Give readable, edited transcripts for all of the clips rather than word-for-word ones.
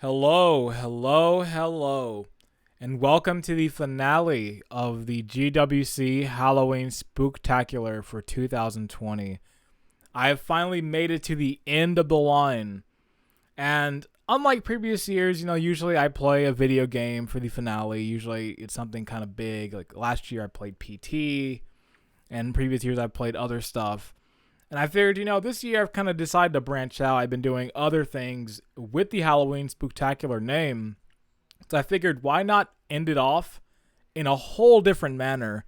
Hello, hello, hello, and welcome to the finale of the GWC Halloween Spooktacular for 2020. I have finally made it to the end of the line, and unlike previous years, usually I play a video game for the finale. Usually it's something kind of big, like last year I played PT, and previous years I played other stuff. And I figured, this year I've kind of decided to branch out. I've been doing other things with the Halloween Spooktacular name. So I figured, why not end it off in a whole different manner?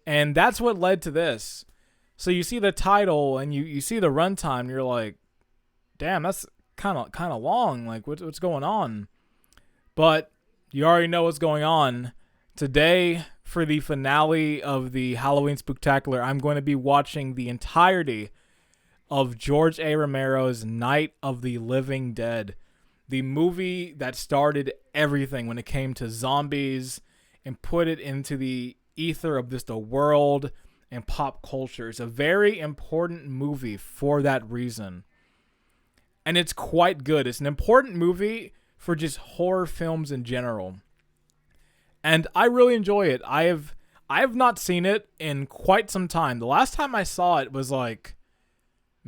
And that's what led to this. So you see the title and you see the runtime, and you're like, damn, that's kind of long. Like, what's going on? But you already know what's going on. Today, for the finale of the Halloween Spooktacular, I'm going to be watching the entirety of George A. Romero's Night of the Living Dead, the movie that started everything when it came to zombies and put it into the ether of just the world and pop culture. It's a very important movie for that reason. And it's quite good. It's an important movie for just horror films in general. And I really enjoy it. I have not seen it in quite some time. The last time I saw it was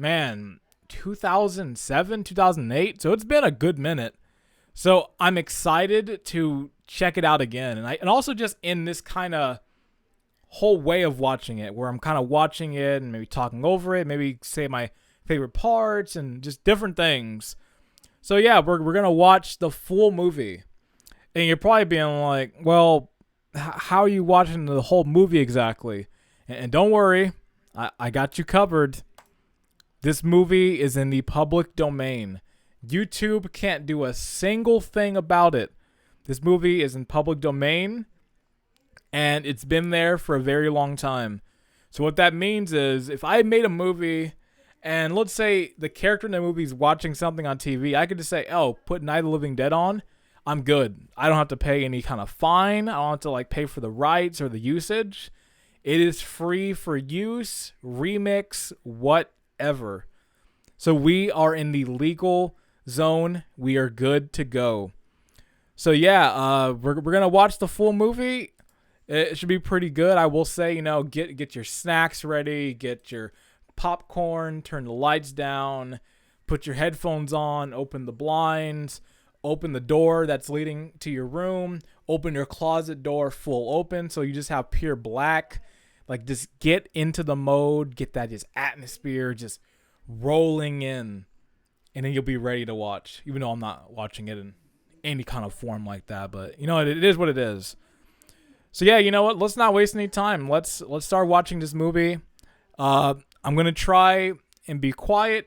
2007, 2008. So it's been a good minute. So I'm excited to check it out again. And also just in this kind of whole way of watching it, where I'm kind of watching it and maybe talking over it, maybe say my favorite parts and just different things. So yeah, we're going to watch the full movie. And you're probably being like, well, how are you watching the whole movie exactly? And don't worry, I got you covered. This movie is in the public domain. YouTube can't do a single thing about it. This movie is in public domain, and it's been there for a very long time. So what that means is, if I made a movie, and let's say the character in the movie is watching something on TV, I could just say, oh, put Night of the Living Dead on. I'm good. I don't have to pay any kind of fine. I don't have to pay for the rights or the usage. It is free for use, remix, whatever. So we are in the legal zone. We are good to go. So yeah, we're gonna watch the full movie. It should be pretty good. I will say, get your snacks ready, get your popcorn, turn the lights down, put your headphones on, open the blinds. Open the door that's leading to your room. Open your closet door full open so you just have pure black. Just get into the mode. Get that just atmosphere just rolling in. And then you'll be ready to watch. Even though I'm not watching it in any kind of form like that. But, it is what it is. So, yeah, you know what? Let's not waste any time. Let's start watching this movie. I'm going to try and be quiet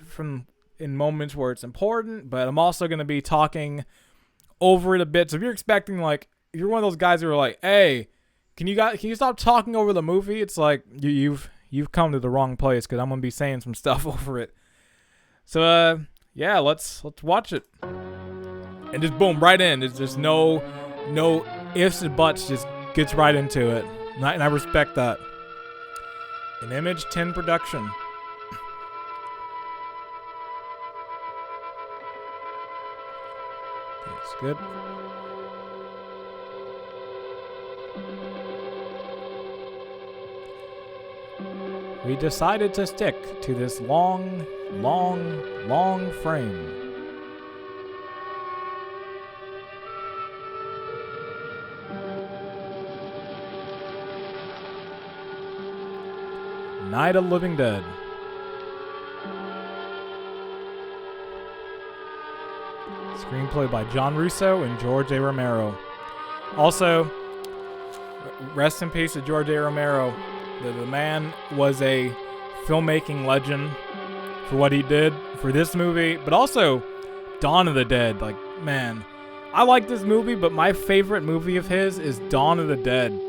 in moments where it's important, but I'm also going to be talking over it a bit. So if you're expecting, if you're one of those guys who are like, hey, can you stop talking over the movie? It's like you've come to the wrong place, because I'm going to be saying some stuff over it. So yeah, let's watch it. And just boom, right in. There's just no ifs and buts, just gets right into it. And I respect that. An Image 10 production. That's good. We decided to stick to this long frame. Night of the Living Dead. Screenplay by John Russo and George A. Romero. Also, rest in peace to George A. Romero. The man was a filmmaking legend for what he did for this movie, but also Dawn of the Dead. Man, I like this movie, but my favorite movie of his is Dawn of the Dead.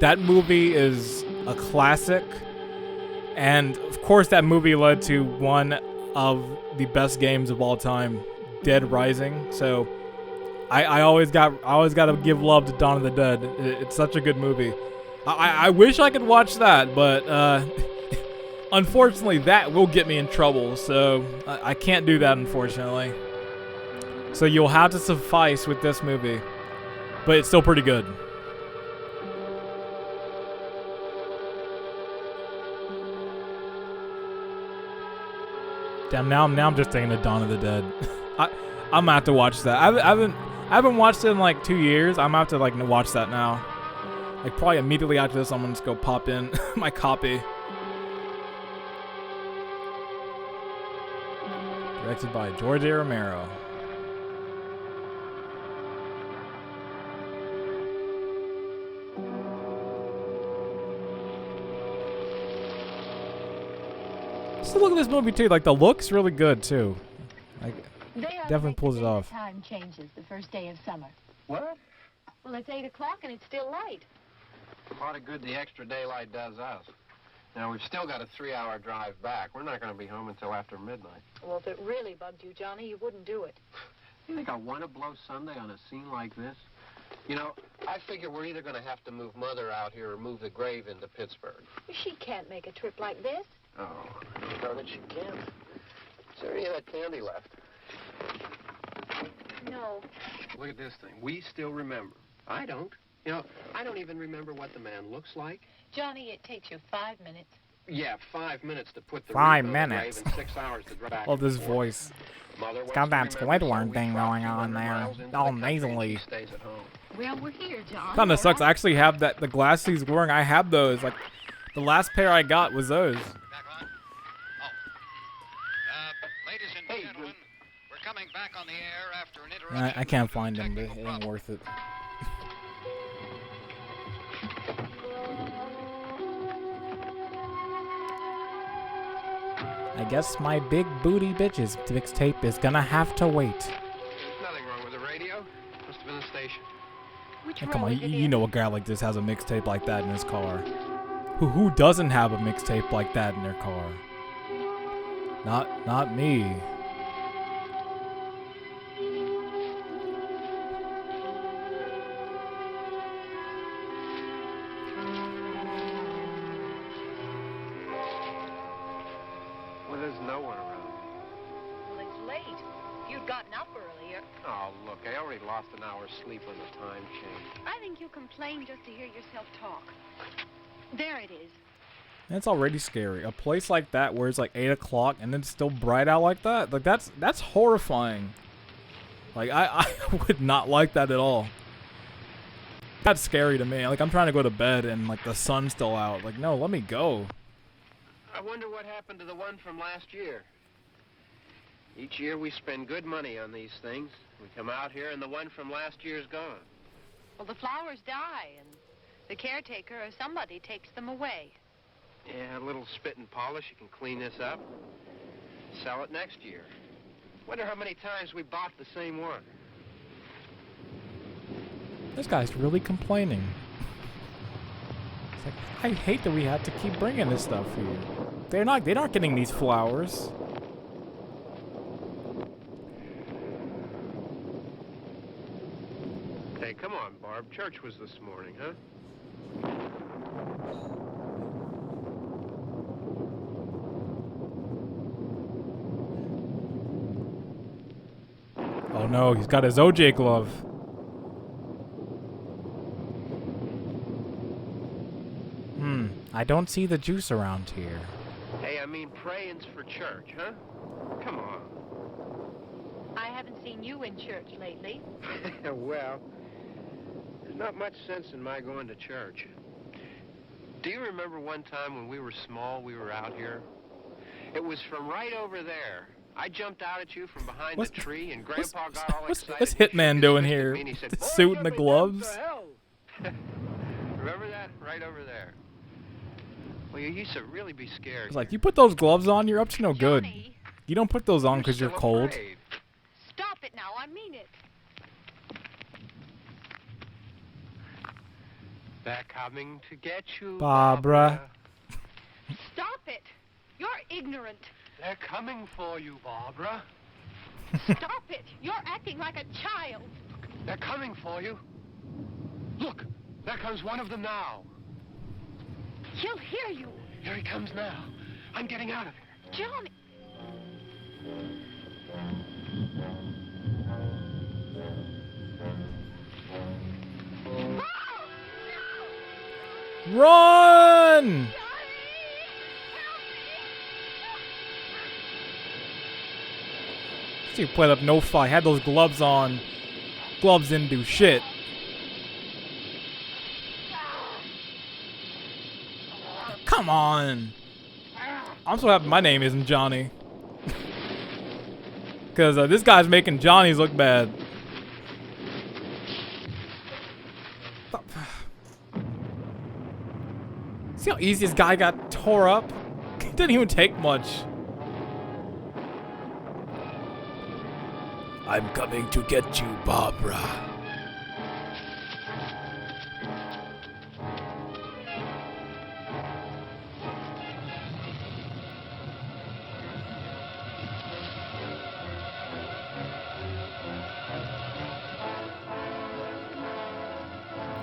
That movie is a classic, and of course that movie led to one of the best games of all time, Dead Rising. So I always got to give love to Dawn of the Dead. It's such a good movie. I wish I could watch that, but unfortunately that will get me in trouble, so I can't do that, unfortunately. So you'll have to suffice with this movie. But it's still pretty good. Damn, now I'm just thinking of Dawn of the Dead. I'm gonna have to watch that. I haven't watched it in like 2 years. I'm gonna have to like watch that now. Like probably immediately after this, I'm gonna just go pop in my copy. Directed by George A Romero. Just look at this movie too. Like the look's really good too. Like definitely pulls it off. Time changes the first day of summer. What? Well, it's 8 o'clock and it's still light. A lot of good the extra daylight does us. Now, we've still got a 3-hour drive back. We're not going to be home until after midnight. Well, if it really bugged you, Johnny, you wouldn't do it. You think I want to blow Sunday on a scene like this? You know, I figure we're either going to have to move Mother out here or move the grave into Pittsburgh. She can't make a trip like this. Oh, darn it, she can't. Is there any of that candy left? No. Look at this thing. We still remember. I don't. You know, I don't even remember what the man looks like. Johnny, it takes you 5 minutes. Yeah, 5 minutes to put the 5 wreath on the minutes. grave and 6 hours to drive back Love this and forth. voice. Mother It's got that wants to remember, Squidward so we thing drop going on 200 there. miles into All the country and nasally. she stays at home. Well, we're here, John. Kind of sucks. I actually have that. The glasses he's wearing, I have those. Like the last pair I got was those. Back on? Oh. Ladies and gentlemen, we're coming back on the air after an interruption. I can't find them. Technical It ain't problem. worth it. I guess my big booty bitches mixtape is gonna have to wait. There's nothing wrong with the radio. Must have been the station. Which Hey, come row on, is it you in? know a guy like this has a mixtape like that in his car. Who doesn't have a mixtape like that in their car? Not me. Well, there's no one around. Well, it's late. If you'd gotten up earlier. Oh, look, I already lost an hour's sleep when the time changed. I think you complain just to hear yourself talk. There it is. That's already scary. A place like that where it's like 8 o'clock and then it's still bright out like that. Like that's horrifying. Like I would not like that at all. That's scary to me. Like I'm trying to go to bed and like the sun's still out. Like no, let me go. I wonder what happened to the one from last year. Each year we spend good money on these things. We come out here and the one from last year's gone. Well, the flowers die, and the caretaker or somebody takes them away. Yeah, a little spit and polish. You can clean this up. Sell it next year. Wonder how many times we bought the same one. This guy's really complaining. It's like, I hate that we have to keep bringing this stuff here. They're not getting these flowers. Hey, come on, Barb. Church was this morning, huh? Oh no, he's got his OJ glove. I don't see the juice around here. Hey, I mean praying's for church, huh? Come on. I haven't seen you in church lately. Well, there's not much sense in my going to church. Do you remember one time when we were small, we were out here? It was from right over there. I jumped out at you from behind the tree, and Grandpa got all excited. What's Hitman doing He here? looked at me and he said, The "Boy, suit and the get me gloves? down to hell." Remember that? Right over there. Well, you used to really be scared. It's like, you put those gloves on, you're up to no good. Johnny, You don't put those on because you're still cold. afraid. stop it now. I mean it. They're coming to get you, Barbara. Stop it. You're ignorant. They're coming for you, Barbara. Stop it. You're acting like a child. They're coming for you. Look, there comes one of them now. He'll hear you. Here he comes now. I'm getting out of here. Johnny. Run! She played up no fight. Had those gloves on. Gloves didn't do shit. Come on. I'm so happy my name isn't Johnny. Because this guy's making Johnny's look bad. See how easy this guy got tore up? It didn't even take much. I'm coming to get you, Barbara.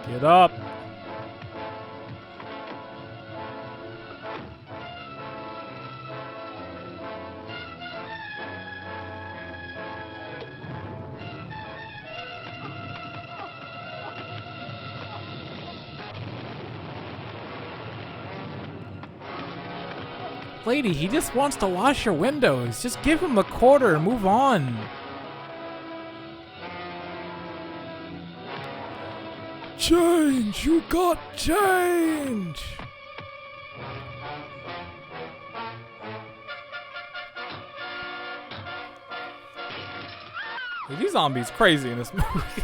Get up. Lady, he just wants to wash your windows. Just give him a quarter and move on. Change! You got change! These zombies crazy in this movie.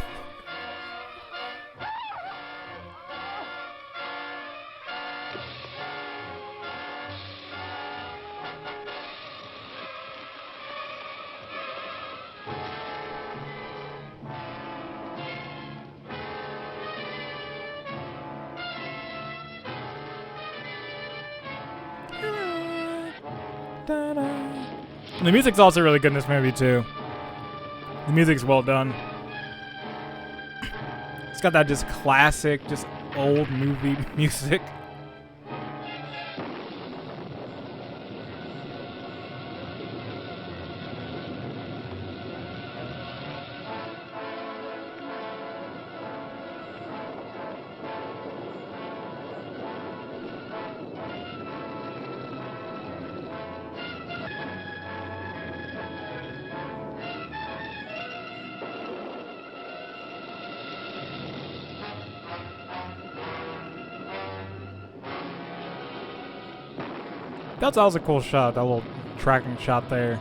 The music's also really good in this movie too. The music's well done. It's got that just classic, just old movie music. That was a cool shot, that little tracking shot there.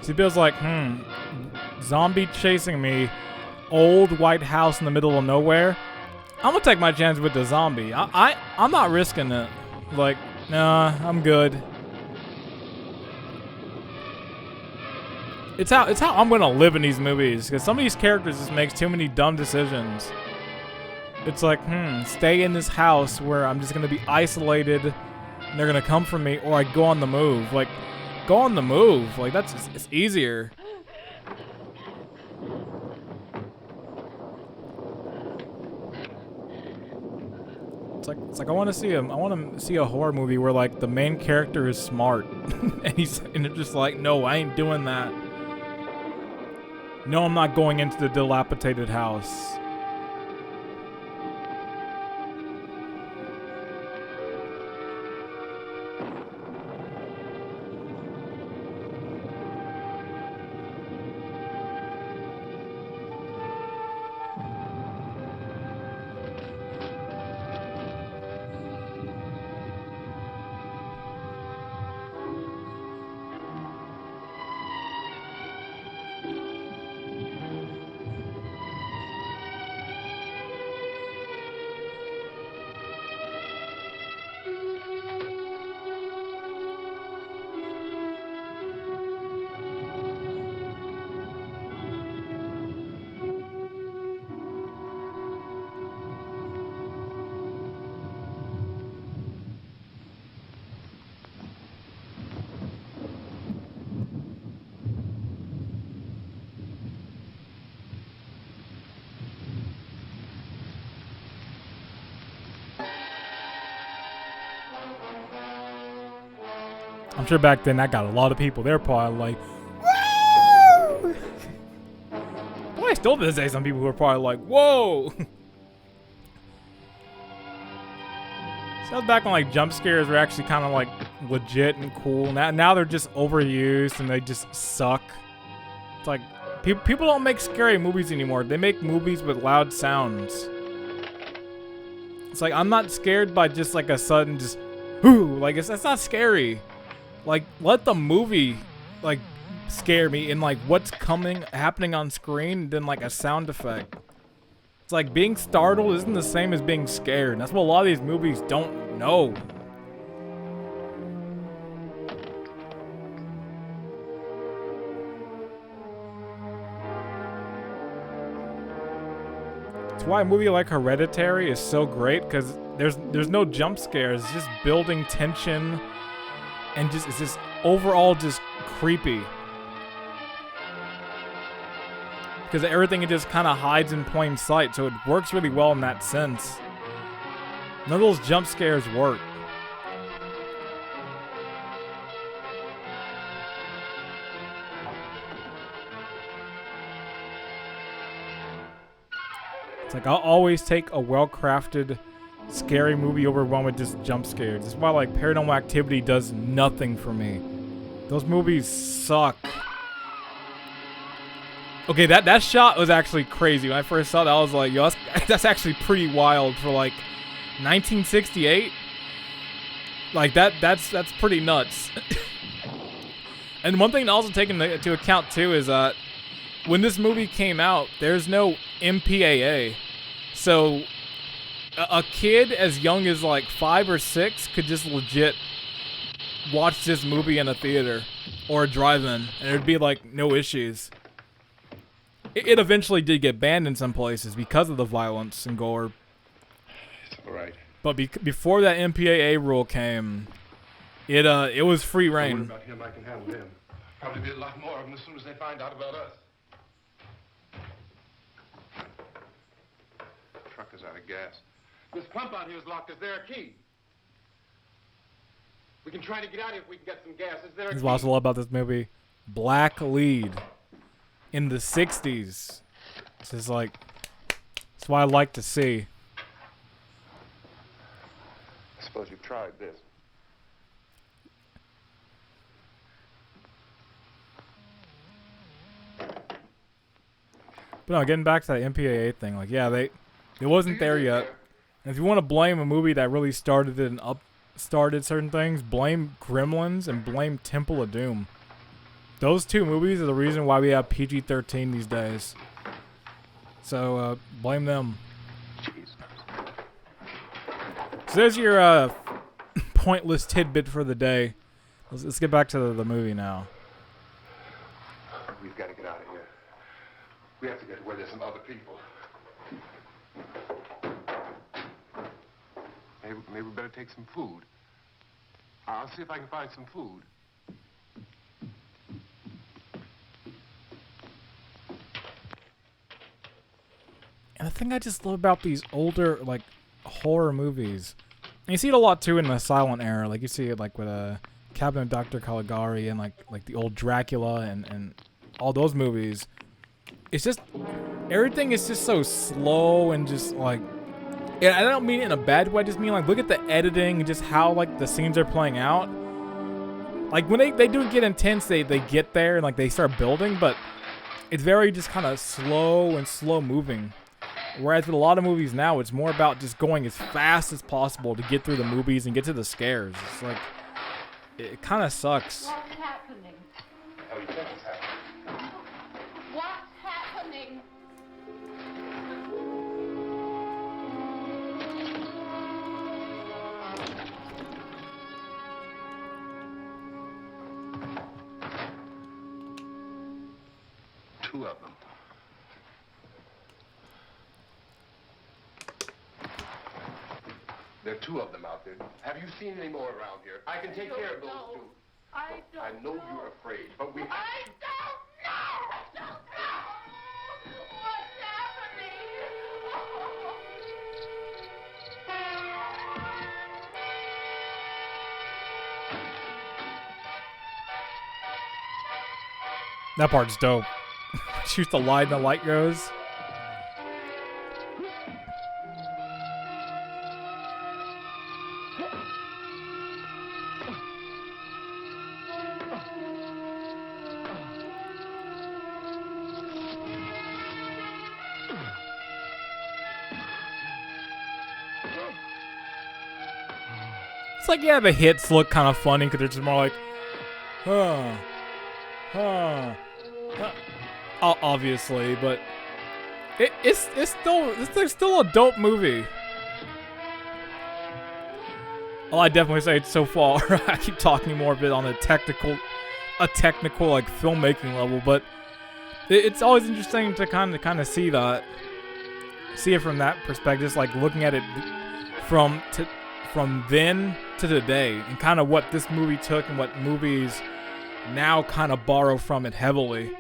See, Bill's like, zombie chasing me, old white house in the middle of nowhere. I'm gonna take my chance with the zombie. I'm not risking it. Like, nah, I'm good. It's how I'm gonna live in these movies, because some of these characters just makes too many dumb decisions. It's like, stay in this house where I'm just gonna be isolated, and they're gonna come for me, or I go on the move. Like, go on the move. Like, it's easier. It's like I want to see a horror movie where like the main character is smart, and it's just like, no, I ain't doing that. No, I'm not going into the dilapidated house. I'm sure back then that got a lot of people. They're probably like, woo! Boy, still to this day, some people who are probably like, whoa! Sounds back when like jump scares were actually kind of like legit and cool. Now they're just overused and they just suck. It's like people don't make scary movies anymore. They make movies with loud sounds. It's like I'm not scared by just like a sudden just, ooh, like that's not scary. Like let the movie like scare me in like what's happening on screen than like a sound effect. It's like being startled isn't the same as being scared. And that's what a lot of these movies don't know. That's why a movie like Hereditary is so great, because there's no jump scares. It's just building tension and it's just overall just creepy. Because everything it just kind of hides in plain sight, so it works really well in that sense. None of those jump scares work. It's like I'll always take a well-crafted, scary movie over one with just jump scares. That's why like Paranormal Activity does nothing for me. Those movies suck. Okay, that shot was actually crazy. When I first saw that, I was like, yo, that's actually pretty wild for like 1968. Like that's pretty nuts. And one thing to also take into account too is when this movie came out, there's no MPAA. So a kid as young as like 5 or 6 could just legit watch this movie in a theater or a drive-in, and it'd be like no issues. It eventually did get banned in some places because of the violence and gore. It's all right. But before that MPAA rule came, it was free reign. What about him? I can handle him. Probably be a lot more of them as soon as they find out about us. The truck is out of gas. This pump out here is locked. Is there a key? We can try to get out here if we can get some gas. Is there a key? This is what I love about this movie. Black lead. In the 60s. This is like, that's what I like to see. I suppose you've tried this. But no, getting back to that MPAA thing, like yeah, it wasn't there yet. And if you want to blame a movie that really started it and started certain things, blame Gremlins and blame Temple of Doom. Those two movies are the reason why we have PG-13 these days. So, blame them. Jesus. So there's your pointless tidbit for the day. Let's get back to the movie now. We've got to get out of here. We have to get to where there's some other people. Maybe we better take some food. I'll see if I can find some food. And the thing I just love about these older, like, horror movies, and you see it a lot too in the silent era, like you see it like with Cabinet of Dr. Caligari and like the old Dracula and all those movies. It's just, everything is just so slow and just like, and I don't mean it in a bad way, I just mean like, look at the editing and just how like the scenes are playing out. Like when they do get intense, they get there and like they start building, but it's very just kind of slow and slow moving. Whereas with a lot of movies now, it's more about just going as fast as possible to get through the movies and get to the scares. It's like, it kind of sucks. What's happening? Oh, you think it's happening? What's happening? Two of them. There are two of them out there. Have you seen any more around here? I can take care of those two. I don't I know you're afraid, but we have I don't know! I don't know! What's happening? That part's dope. Shoots the light and the light goes. It's like, yeah, the hits look kind of funny because they're just more like, obviously, but it's still a dope movie. Well, I definitely say it's so far. I keep talking more of it on a technical like filmmaking level, but it's always interesting to kind of see it from that perspective, just like looking at it from then to today, and kind of what this movie took and what movies now kind of borrow from it heavily.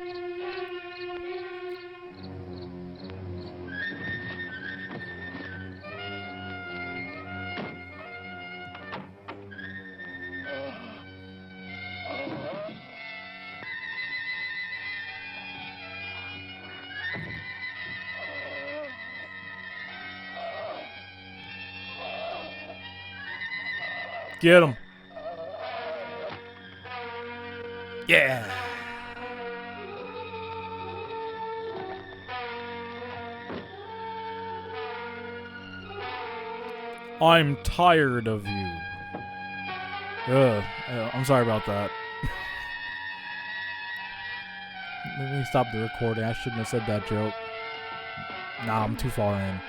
Get him. Yeah. I'm tired of you. I'm sorry about that. Let me stop the recording. I shouldn't have said that joke. Nah, I'm too far in.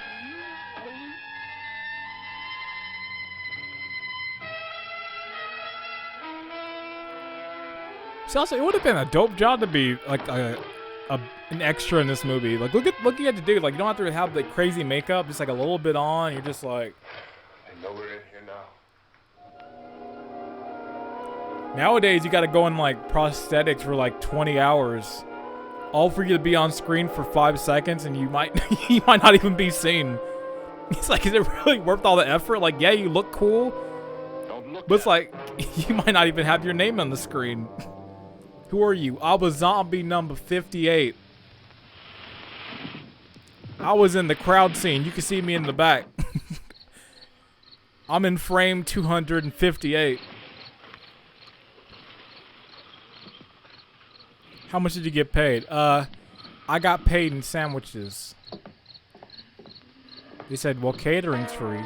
See, also, it would have been a dope job to be like an extra in this movie. Like, look at what you had to do. Like, you don't have to have the crazy makeup, just like a little bit on. You're just like. I know we're in here now. Nowadays, you got to go in like prosthetics for like 20 hours, all for you to be on screen for 5 seconds, and you might not even be seen. It's like, is it really worth all the effort? Like, yeah, you look cool, but it's like you might not even have your name on the screen. Who are you? I was zombie number 58. I was in the crowd scene. You can see me in the back. I'm in frame 258. How much did you get paid? I got paid in sandwiches. They said, well, catering's free.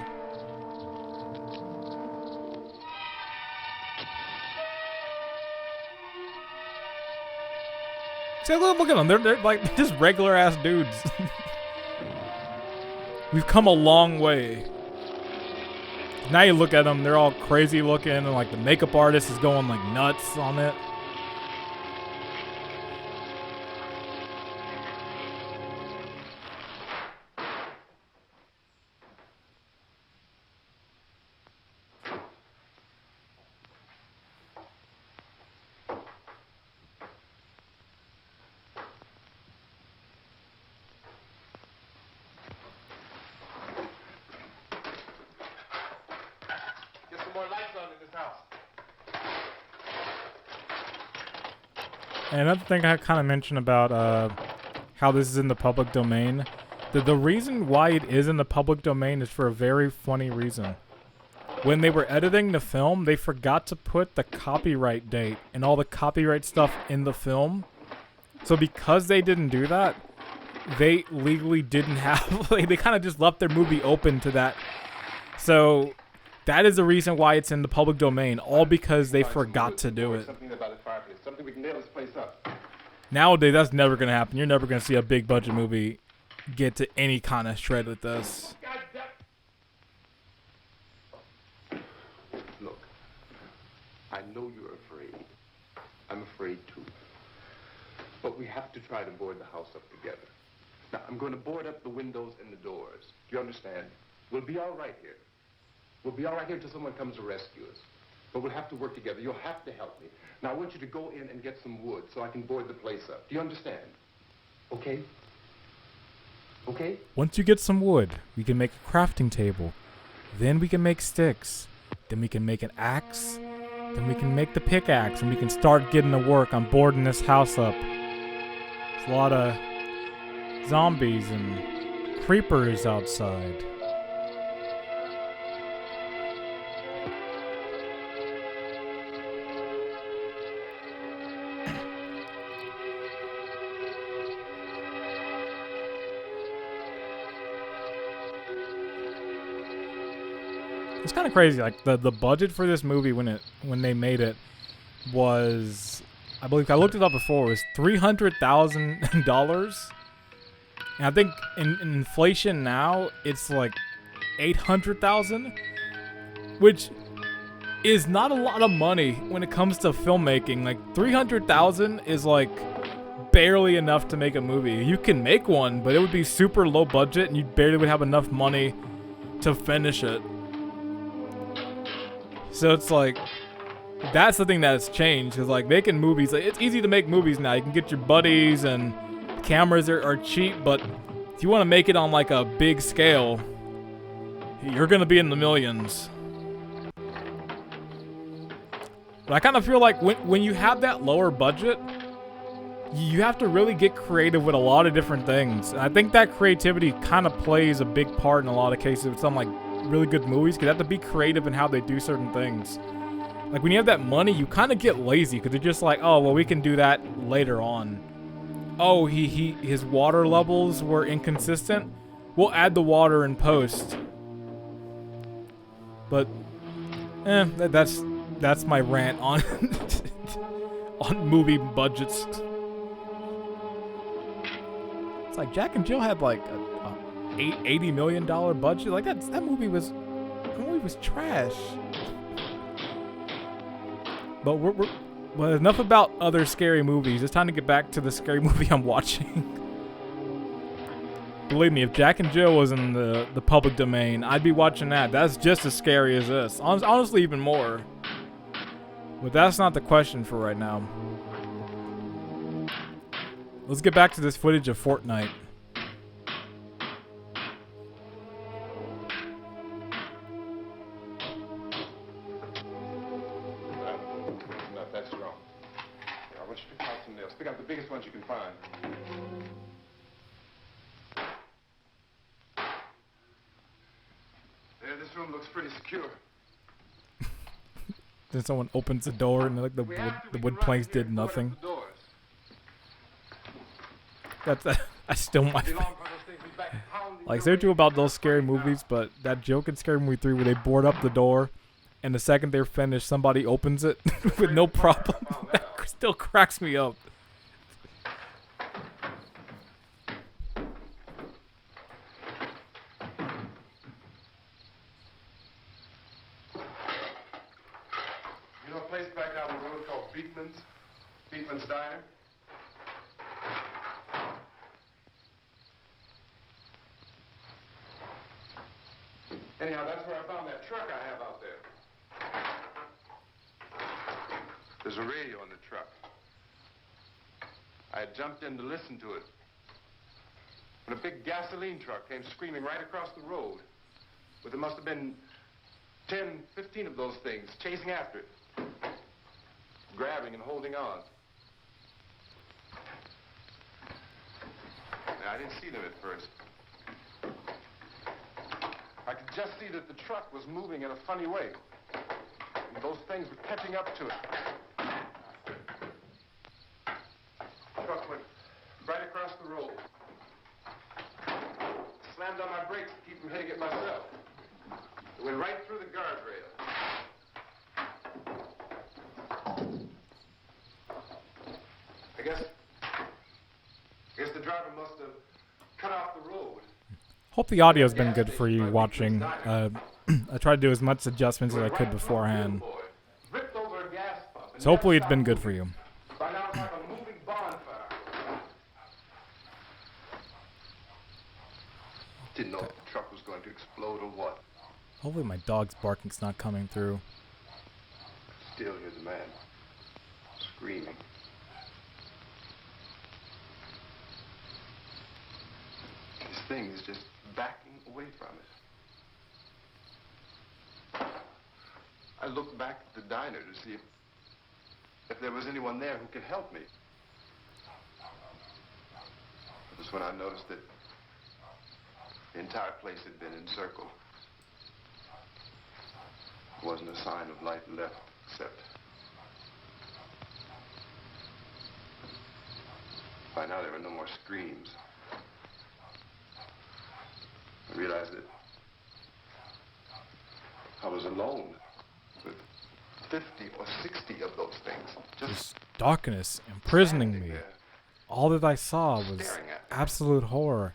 See, look at them. They're like just regular ass dudes. We've come a long way. Now you look at them, they're all crazy looking, and like the makeup artist is going like nuts on it. And another thing I kind of mentioned about how this is in the public domain, the reason why it is in the public domain is for a very funny reason. When they were editing the film, they forgot to put the copyright date and all the copyright stuff in the film. So because they didn't do that, they legally didn't have, like, they kind of just left their movie open to that. So that is the reason why it's in the public domain, all because they forgot to do it. Something we can nail this place up. Nowadays, that's never going to happen. You're never going to see a big budget movie get to any kind of shred with this. Look, I know you're afraid. I'm afraid too. But we have to try to board the house up together. Now, I'm going to board up the windows and the doors. Do you understand? We'll be all right here. We'll be all right here until someone comes to rescue us. But we'll have to work together. You'll have to help me. Now, I want you to go in and get some wood so I can board the place up. Do you understand? Okay? Okay? Once you get some wood, we can make a crafting table. Then we can make sticks. Then we can make an axe. Then we can make the pickaxe, and we can start getting to work on boarding this house up. There's a lot of zombies and creepers outside. It's kind of crazy. Like the budget for this movie when they made it was, I believe I looked it up before, it was $300,000, and I think in inflation now it's like 800,000, which is not a lot of money when it comes to filmmaking. Like 300,000 is like barely enough to make a movie. You can make one, but it would be super low budget, and you barely would have enough money to finish it. So it's like, that's the thing that's changed, is like making movies, like, it's easy to make movies now. You can get your buddies and cameras are cheap, but if you want to make it on like a big scale, you're gonna be in the millions. But I kind of feel like when you have that lower budget, you have to really get creative with a lot of different things. And I think that creativity kind of plays a big part in a lot of cases with some like really good movies, because you have to be creative in how they do certain things. Like when you have that money, you kind of get lazy because they're just like, oh well, we can do that later on. Oh, his water levels were inconsistent. We'll add the water in post. But that's my rant on on movie budgets. It's like Jack and Jill had like a $80 million budget. Like that movie was trash. But well, enough about other scary movies. It's time to get back to the scary movie I'm watching. Believe me, if Jack and Jill was in the public domain, I'd be watching that. That's just as scary as this. Honestly, even more. But that's not the question for right now. Let's get back to this footage of Fortnite. Not that strong. I want you to count some nails. Pick out the biggest ones you can find. There, this room looks pretty secure. Then someone opens the door and like the wood planks did nothing. That's still my favorite. Like, say what you about those scary movies, but that joke in Scary Movie 3 where they board up the door, and the second they're finished, somebody opens it with no problem. That still cracks me up. You know a place back down the road called Beekman's Diner? Anyhow, that's where I found that truck I have out there. There's a radio in the truck. I had jumped in to listen to it when a big gasoline truck came screaming right across the road. But there must have been 10, 15 of those things chasing after it, grabbing and holding on. Now, I didn't see them at first. I could just see that the truck was moving in a funny way. And those things were catching up to it. The truck went right across the road. Slammed on my brakes to keep from hitting it myself. It went right through the guardrail. I guess the driver must have cut off the road. Hope the audio's been good for you watching. I tried to do as much adjustments as I could beforehand. So hopefully it's been good for you. Didn't know if the truck was going to explode or what. Hopefully my dog's barking's not coming through. Still, here's a man screaming. This thing is just backing away from it. I looked back at the diner to see if there was anyone there who could help me. That's when I noticed that the entire place had been encircled. There wasn't a sign of life left except by now there were no more screams. I realized that I was alone with 50 or 60 of those things. Just darkness imprisoning standing me. there, All that I saw was staring at me. absolute horror.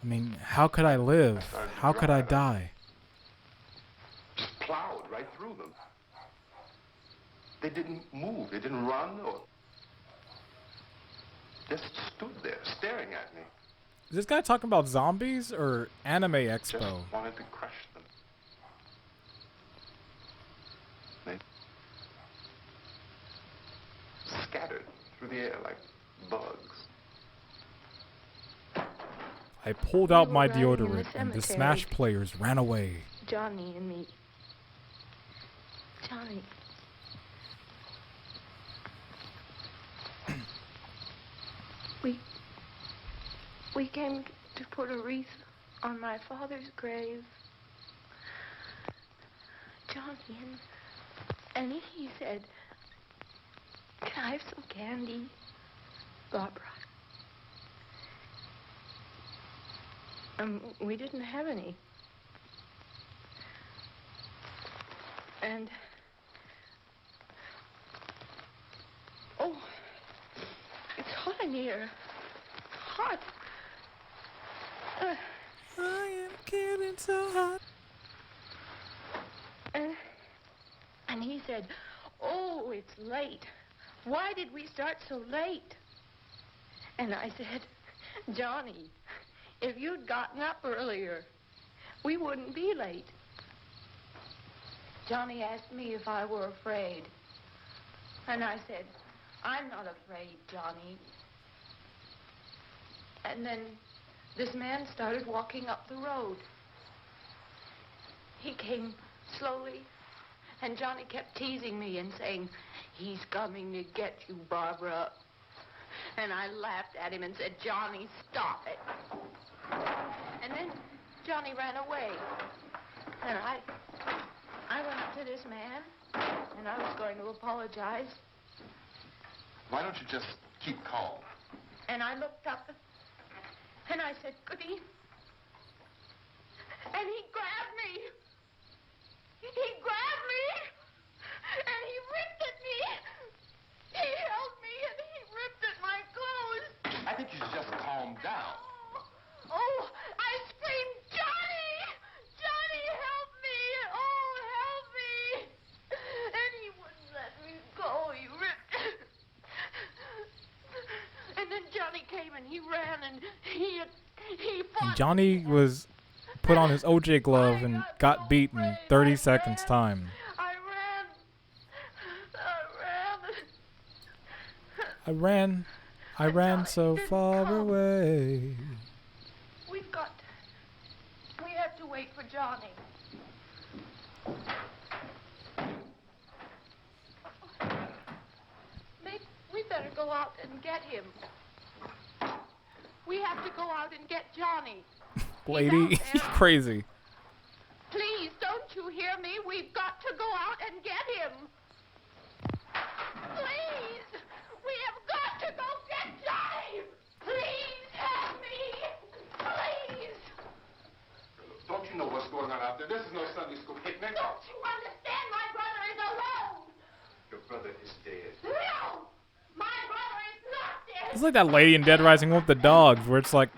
I mean, how could I live? How could I die? Just plowed right through them. They didn't move. They didn't run or just stood there staring at me. Is this guy talking about zombies or Anime Just Expo? wanted to crush them. They scattered through the air like bugs. I pulled out We my were riding in the deodorant and the cemetery. Smash players ran away. Johnny and me. Johnny. We came to put a wreath on my father's grave. Johnny, and he said, "Can I have some candy, Barbara?" We didn't have any. And, oh, it's hot in here. Hot. I am getting so hot. And he said, "Oh, it's late. Why did we start so late?" And I said, "Johnny, if you'd gotten up earlier, we wouldn't be late." Johnny asked me if I were afraid. And I said, "I'm not afraid, Johnny." And then this man started walking up the road. He came slowly, and Johnny kept teasing me and saying, "He's coming to get you, Barbara." And I laughed at him and said, "Johnny, stop it." And then Johnny ran away. And I went up to this man, and I was going to apologize. Why don't you just keep calm? And I looked up, and I said, "Goody." And he grabbed me. He grabbed me, and he ripped at me. He held me, and he ripped at my clothes. I think you should just calm down. Oh, I screamed, "Johnny! Johnny, help me! Oh, help me!" And he wouldn't let me go. He ripped. And then Johnny came and he ran and he fought. And Johnny was put on his OJ glove and got beat in 30 seconds time. I ran. I ran so Didn't far come. away. We have to wait for Johnny. Maybe we better go out and get him. We have to go out and get Johnny. Lady, He's out there. crazy. Please, don't you hear me? We've got to go out and get him. Please, we have got to go get Johnny. Please help me. Please. Don't you know what's going on out there? This is no Sunday school picnic. Don't you understand? My brother is alone. Your brother is dead. No, my brother is not dead. It's like that lady in Dead Rising with the dogs, where it's like,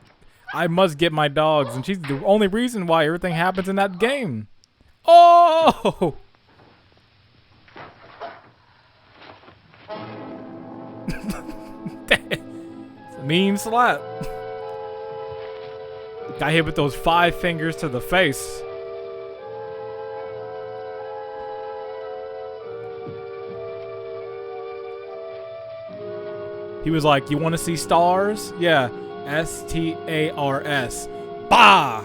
I must get my dogs, and she's the only reason why everything happens in that game. Oh! It's a mean slap. Got hit with those 5 fingers to the face. He was like, "You want to see stars?" Yeah. S-T-A-R-S. Bah!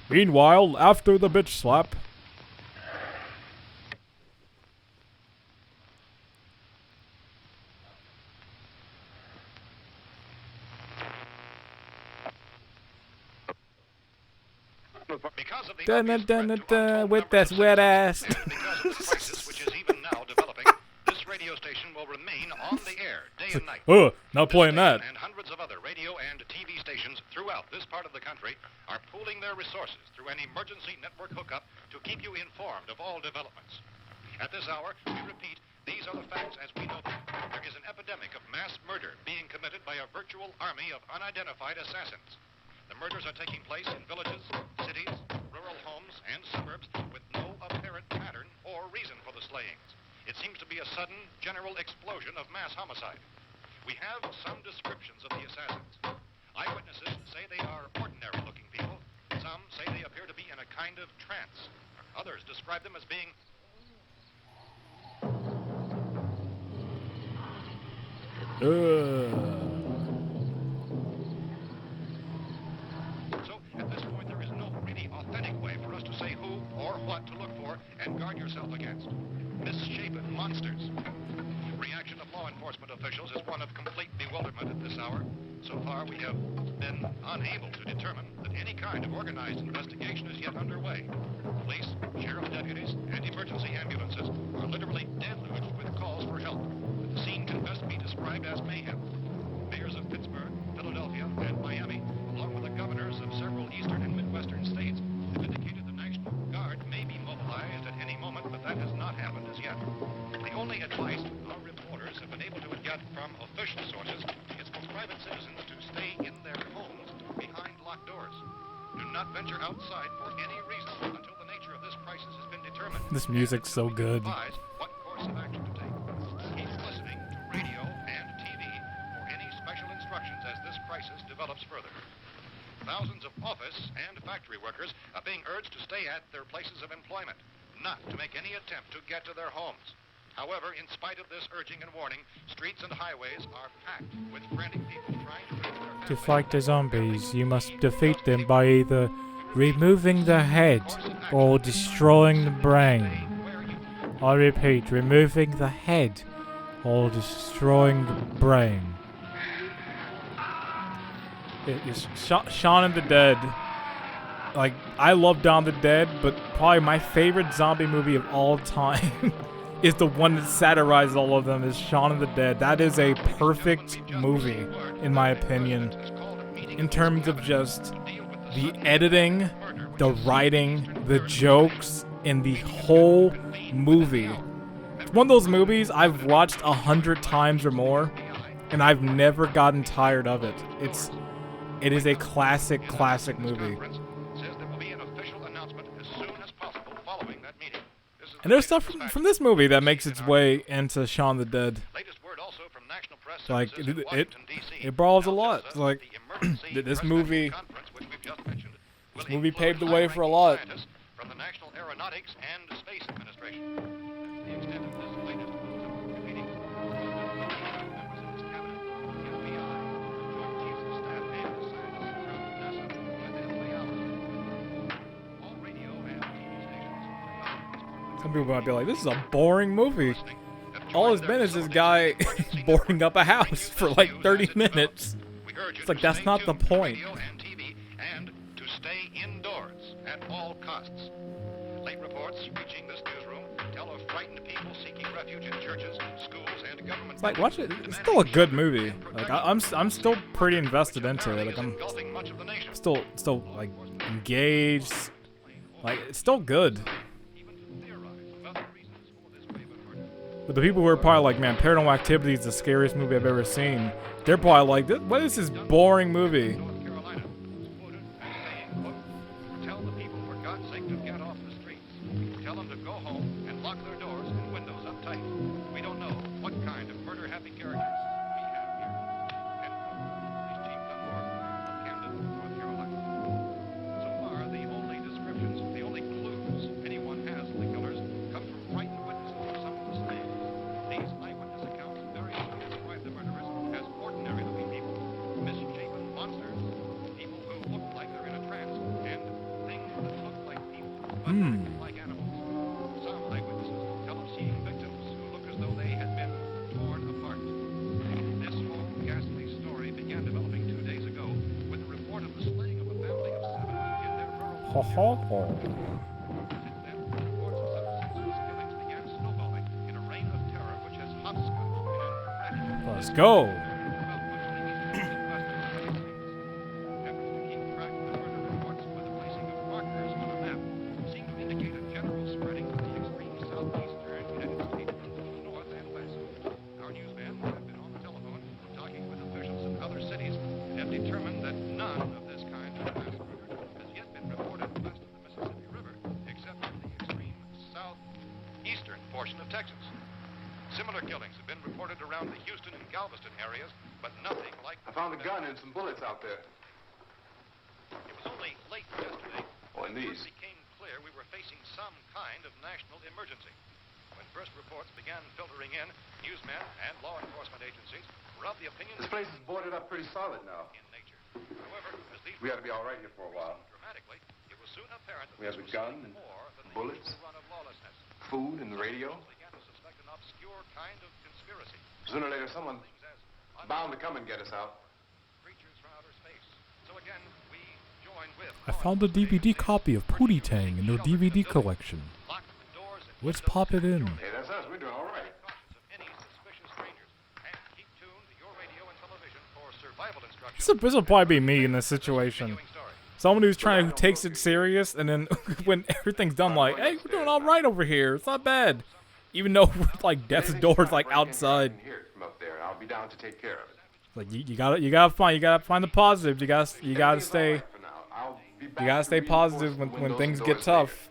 Meanwhile, after the bitch slap. Because of the Dun, dun, obvious dun, threat dun, to dun, untold with that numbers of wet ass. citizens, and because of the crisis which is even now developing, this radio station will remain on the air day and night. Oh, not This playing station that. And hundreds of other radio and TV stations throughout this part of the country are pooling their resources through an emergency network hookup to keep you informed of all developments. At this hour, we repeat, these are the facts as we know them. There is an epidemic of mass murder being committed by a virtual army of unidentified assassins. The murders are taking place in villages, cities, rural homes, and suburbs with no apparent pattern or reason for the slayings. It seems to be a sudden, general explosion of mass homicide. We have some descriptions of the assassins. Eyewitnesses say they are ordinary-looking people. Some say they appear to be in a kind of trance. Others describe them as being So, at this point, there is no really authentic way for us to say who or what to look for and guard yourself against. Misshapen monsters. Reaction of law enforcement officials is one of complete bewilderment at this hour. So far, we have been unable to determine that any kind of organized investigation is yet underway. Police, sheriff deputies, and emergency ambulances are literally deluged with calls for help. The scene can best be described as mayhem. Mayors of Pittsburgh, Philadelphia, and Miami, along with the governors of several eastern and midwestern states, have indicated the National Guard may be mobilized at any moment, but that has not happened as yet. The only advice our reporters have been able to get from official sources is for private citizens to stay in their homes behind locked doors. Do not venture outside for any reason until the nature of this crisis has been determined. This music's so good. Advise what course of action to take. Keep listening to radio and TV for any special instructions as this crisis develops further. Thousands of office and factory workers are being urged to stay at their places of employment, not to make any attempt to get to their homes. However, in spite of this urging and warning, streets and highways are packed with frantic people trying to reach their To families. fight the zombies, you must defeat them by either removing the head or destroying the brain. I repeat, removing the head or destroying the brain. It is Shaun of the Dead. Like, I love Dawn of the Dead, but probably my favorite zombie movie of all time is the one that satirizes all of them, is Shaun of the Dead. That is a perfect movie, in my opinion, in terms of just the editing, the writing, the jokes, and the whole movie. It's one of those movies I've watched 100 times or more, and I've never gotten tired of it. It is a classic movie. And there's stuff from this movie that makes its way into Shaun of the Dead. Like, it brawls a lot. It's like, this movie paved the way for a lot. From the National Aeronautics and Space Administration. The extent of this latest meeting, members of his cabinet, the FBI, joint chiefs of staff, and scientists from NASA within the hours. All radio and TV stations. Some people might be like, this is a boring movie. All it's been is this guy boarding up a house for like 30 minutes. It's like, that's not the point. And TV, and to stay indoors at all costs. Late reports reaching this newsroom tell of frightened people seeking refuge in churches, schools, and government. It's like, watch it. It's still a good movie. Like, I'm still pretty invested into it. Like, I'm still like engaged. Like, it's still good. But the people who are probably like, man, Paranormal Activity is the scariest movie I've ever seen, they're probably like, what is this boring movie? North Carolina, quoted as saying, quote, tell the people for God's sake to get off the streets. Tell them to go home and lock their doors and windows up tight. We don't know what kind of murder-happy characters we have here. End quote. Police Chief Dunmore of Camden, North Carolina. So far, the only descriptions, the only clues anyone has of the killers come from frightened witnesses of some of the slaves. These eyewitness accounts very much describe the murderers as ordinary-looking people, misshapen monsters, people who look like they're in a trance, and things that look like people, but act like animals. Some eyewitnesses tell of seeing victims who look as though they had been torn apart. This whole ghastly story began developing 2 days ago with the report of the slaying of a family of 7 in their rural ho, ho, ho. Let's go. Of Texas. Similar killings have been reported around the Houston and Galveston areas, but nothing like... I found a gun and some bullets out there. It was only late yesterday Oh, and when it these. became clear we were facing some kind of national emergency. When first reports began filtering in, newsmen and law enforcement agencies were of the opinion... This place is boarded up pretty solid now. ...in nature. However, as these... We ought to be all right here for a while. ...dramatically, it was soon apparent that We have this a was gun something and more than the bullets. usual run of lawlessness. Food and the radio. Began to suspect an obscure kind of conspiracy. Sooner or later, someone Things as bound to come and get us out. creatures from outer space. So again, we joined with... I found a DVD copy of Pootie Tang in their DVD collection. Lock the doors and Let's windows pop it in. Hey, that's us. We're doing all right. cautious of any suspicious strangers. And keep tuned to your radio and television for survival instructions. This will probably be me in this situation. Continuing story. Someone who's who takes it serious, and then when everything's done, like, hey, we're doing all right over here. It's not bad. Even though like death's Anything door's you like find, break in here, I outside. can hear it from up there. I'll be down to take care of it. Like you gotta find the positives. You gotta Everything's all stay. right for now. I'll be back You gotta to stay positive reinforce the when windows things and get doors tough.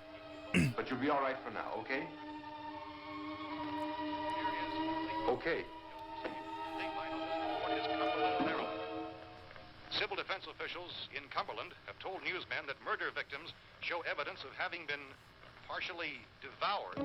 later. But you'll be all right for now, okay? Okay. Civil defense officials in Cumberland have told newsmen that murder victims show evidence of having been partially devoured.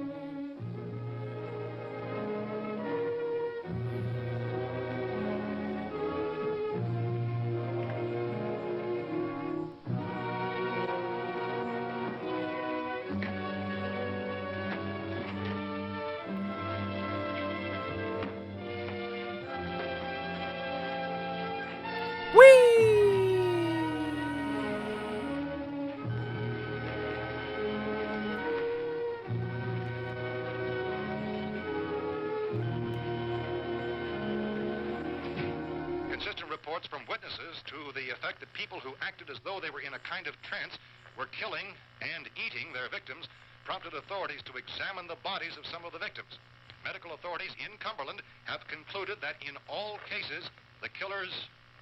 Consistent reports from witnesses to the effect that people who acted as though they were in a kind of trance were killing and eating their victims prompted authorities to examine the bodies of some of the victims. Medical authorities in Cumberland have concluded that in all cases, the killers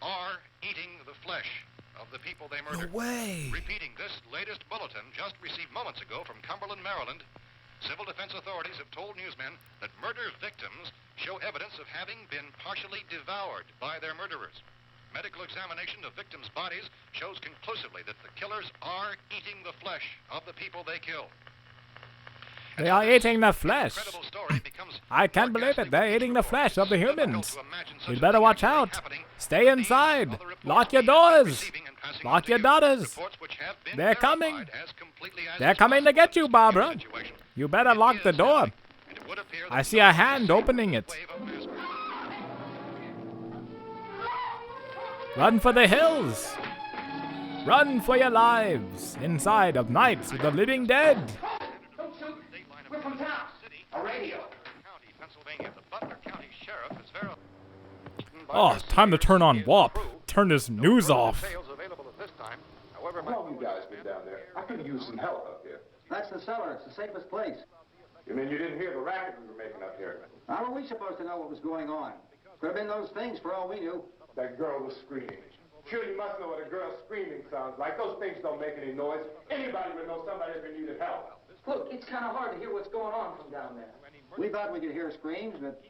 are eating the flesh of the people they No murdered. way. Repeating this latest bulletin just received moments ago from Cumberland, Maryland, civil defense authorities have told newsmen that murder victims show evidence of having been partially devoured by their murderers. Medical examination of victims' bodies shows conclusively that the killers are eating the flesh of the people they kill. They are eating the flesh. Incredible story becomes I can't more believe ghastly it. They're with each eating the report. flesh of the It's difficult humans. to imagine such You'd a better thing watch actually out. happening. Stay These inside. are the reports Lock your we have been doors. receiving and passing Lock on to your you. daughters. Reports which have been They're coming. verified as completely as They're is coming to possible get you, in this Barbara. situation. You better It lock the is door. happening, and it would appear that I see a no hand opening it. wave of mass murder. Run for the hills. Run for your lives. Inside of Nights with the Living Dead. Don't shoot. We're from town. A radio. County, Pennsylvania. The Butler County Sheriff is verified. Oh, it's time to turn on WAP. Turn this news off. Details available at this time. However, How long you guys been down there? I could use some help up here. That's the cellar. It's the safest place. You mean you didn't hear the racket we were making up here? How were we supposed to know what was going on? Could have been those things for all we knew. That girl was screaming. Sure, you must know what a girl screaming sounds like. Those things don't make any noise. Anybody would know somebody ever needed help. Look, it's kind of hard to hear what's going on from down there. We thought we could hear screams, but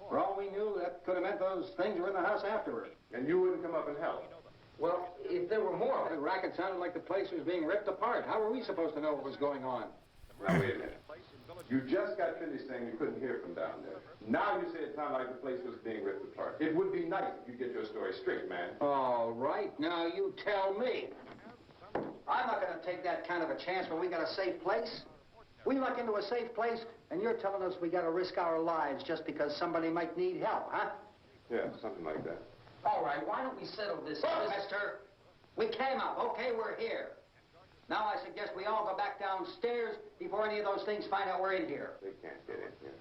for all we knew, that could have meant those things were in the house afterward. And you wouldn't come up and help. Well, if there were more, The racket sounded like the place was being ripped apart. How were we supposed to know what was going on? Now, wait a minute. You just got finished saying you couldn't hear from down there. Now you say it sounded like the place was being ripped apart. It would be nice if you get your story straight, man. All right, now you tell me. I'm not going to take that kind of a chance when we got a safe place. We luck into a safe place, and you're telling us we got to risk our lives just because somebody might need help, huh? Yeah, something like that. all right, why don't we settle this? Look, mister, we came up. Okay, we're here. Now I suggest we all go back downstairs before any of those things find out we're in here. They can't get in here.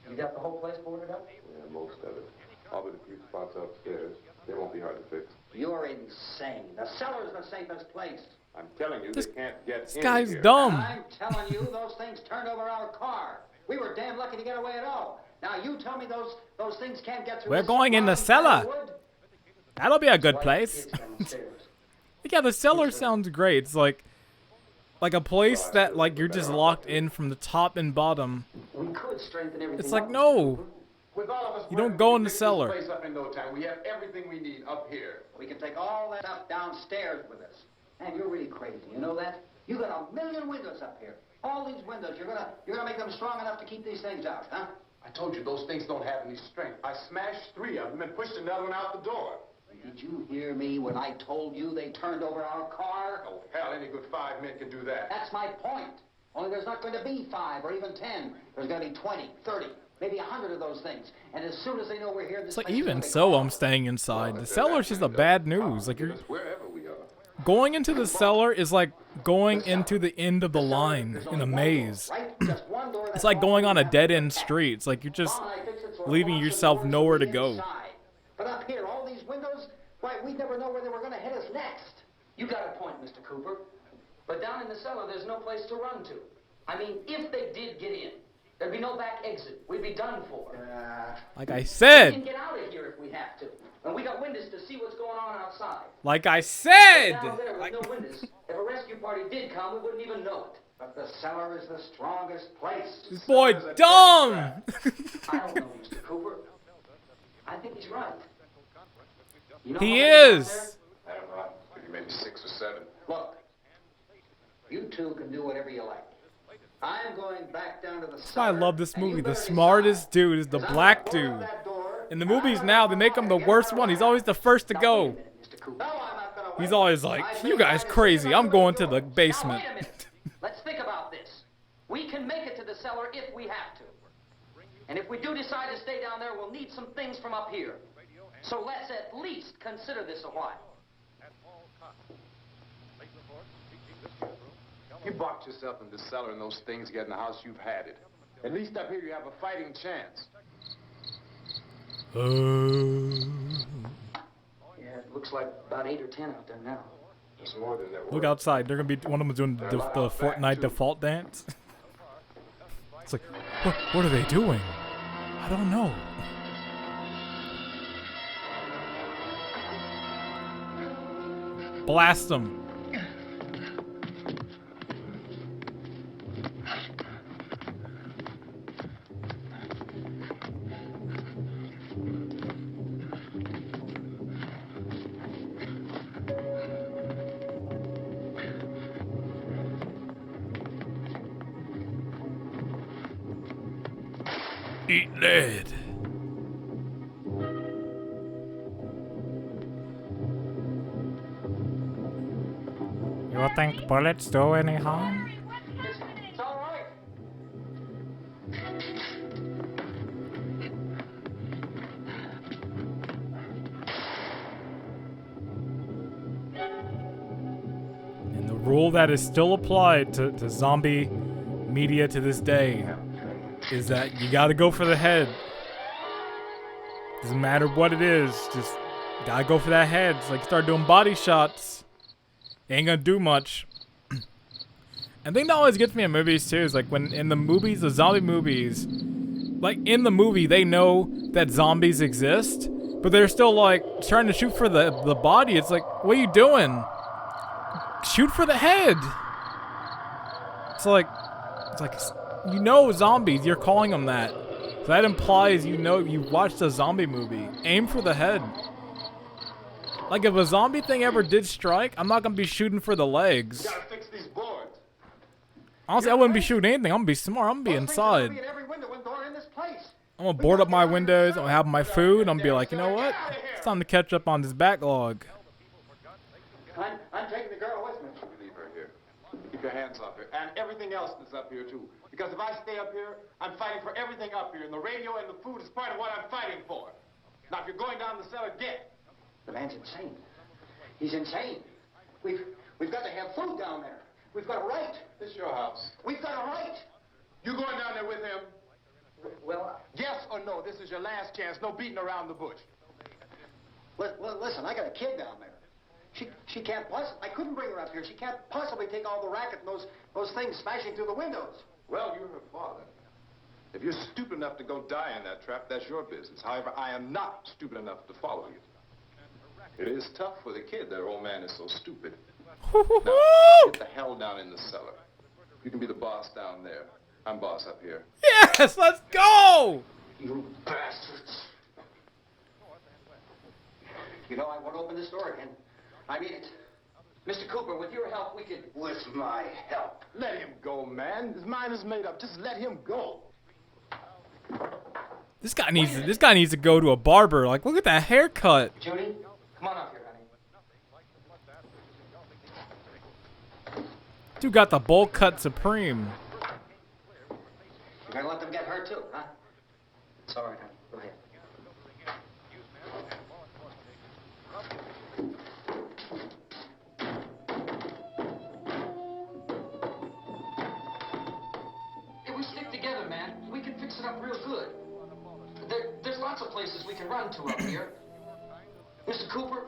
You got the whole place boarded up? Yeah, most of it. All but a few spots upstairs. They won't be hard to fix. You're insane. The cellar's the safest place. I'm telling you, they can't get This in guy's here. dumb. I'm telling you, those things turned over our car. We were damn lucky to get away at all. Now you tell me those things can't get through. We're this going in the rotten cellar. wood? That'll be a good Why place. kids downstairs? Yeah, the cellar sounds great. It's like a place that like you're just locked in from the top and bottom. We could strengthen everything. It's like up, no. Mr. Cooper. With all of us, You don't go in the fix this cellar. place up in no time. We have everything we need up here. We can take all that stuff downstairs with us. Man, you're really crazy. You know that? You got 1,000,000 windows up here. All these windows, you're gonna make them strong enough to keep these things out, huh? I told you those things don't have any strength. I smashed 3 of them and pushed another one out the door. Did you hear me when I told you they turned over our car? Oh, hell, any good 5 men can do that. That's my point. Only there's not going to be 5 or even 10. There's going to be 20, 30, maybe 100 of those things. And as soon as they know we're here, this It's like place is even gonna be so, gone. I'm staying inside. The cellar's just a bad news. Like you're Wherever we are. going into the cellar is like going into the end of the line There's in only a one maze. door, right? Just one door It's that's like going on a all dead end street. It's like you're just Tom and I fixed it so it leaving locks the yourself doors nowhere from to the go. inside. But up here, all these windows, why, we'd never know where they were going to hit us next. You got a point, Mr. Cooper. But down in the cellar, there's no place to run to. I mean, if they did get in, there'd be no back exit. We'd be done for. Like I We can said. get out of here if we have to. And we got windows to see what's going on outside. Like I said. Down there with Like- no windows, if a rescue party did come, we wouldn't even know it. But the cellar is the strongest place. This boy dumb. I don't know, Mr. Cooper. I think he's right. You know He how many down is. I don't know. Maybe 6 or 7. Look, you two can do whatever you like. I'm going back down to the That's why I cellar, love this and you movie. The better smartest decide. dude is the 'Cause I'm black gonna board dude. up that door, In the and I'm movies gonna now, go they make him the and get worst her one. He's out. always the first to Now, go. wait a minute, Mr. Cooper. No, I'm not gonna He's wait. always like, I you made guys my crazy. decision I'm on going to the door. basement. Now, wait a minute. Let's think about this. We can make it to the cellar if we have to. And if we do decide to stay down there, we'll need some things from up here. So let's at least consider this a while. You boxed yourself in the cellar and those things get in the house, you've had it. At least up here you have a fighting chance. Yeah, it looks like about 8 or 10 out there now. There's more than there Look were. outside. They're gonna be one of them doing the Fortnite default dance. It's like, what are they doing? I don't know. Blast them. Eat lead. You think bullets do any harm? It's all right. And the rule that is still applied to zombie media to this day is that you gotta go for the head. Doesn't matter what it is, just gotta go for that head. It's like start doing body shots. Ain't gonna do much. And the thing that always gets me in movies too is like when in the movies, the zombie movies, like in the movie they know that zombies exist, but they're still like trying to shoot for the body. It's like, what are you doing? Shoot for the head. It's like you know zombies. You're calling them that. So that implies you know you watched a zombie movie. Aim for the head. Like if a zombie thing ever did strike, I'm not gonna be shooting for the legs. You gotta fix these boards. Honestly, I wouldn't be shooting anything. I'm gonna be smart. I'm gonna be Those things are gonna inside. be in every window and door in this place. I'm gonna board up my windows. I'm gonna have my food. I'm gonna be like, you know what? It's time to catch up on this backlog. I'm taking the girl with me. You leave her here. Keep your hands off her. And everything else that's up here, too. Because if I stay up here, I'm fighting for everything up here. And the radio and the food is part of what I'm fighting for. Now, if you're going down the cellar, get. The man's insane. He's insane. We've got to have food down there. We've got a right. This is your house. We've got a right. You going down there with him? Well, Yes or no? This is your last chance. No beating around the bush. listen, I got a kid down there. She can't possibly, I couldn't bring her up here. She can't possibly take all the racket and those things smashing through the windows. Well, you're her father. If you're stupid enough to go die in that trap, that's your business. However, I am not stupid enough to follow you. It is tough for the kid. That old man is so stupid. Now, get the hell down in the cellar. You can be the boss down there. I'm boss up here. Yes, let's go! You bastards. You know, I won't open this door again. I mean it. Mr. Cooper, with your help, we could... With my help. Let him go, man. His mind is made up. Just let him go. This guy needs to go to a barber. Like, look at that haircut. Judy, come on up here, honey. Dude got the bowl cut supreme. You're gonna let them get hurt too, huh? It's all right, honey. Go ahead. If we stick together, man, we can fix it up real good. There's lots of places we can run to up here. Mr. Cooper,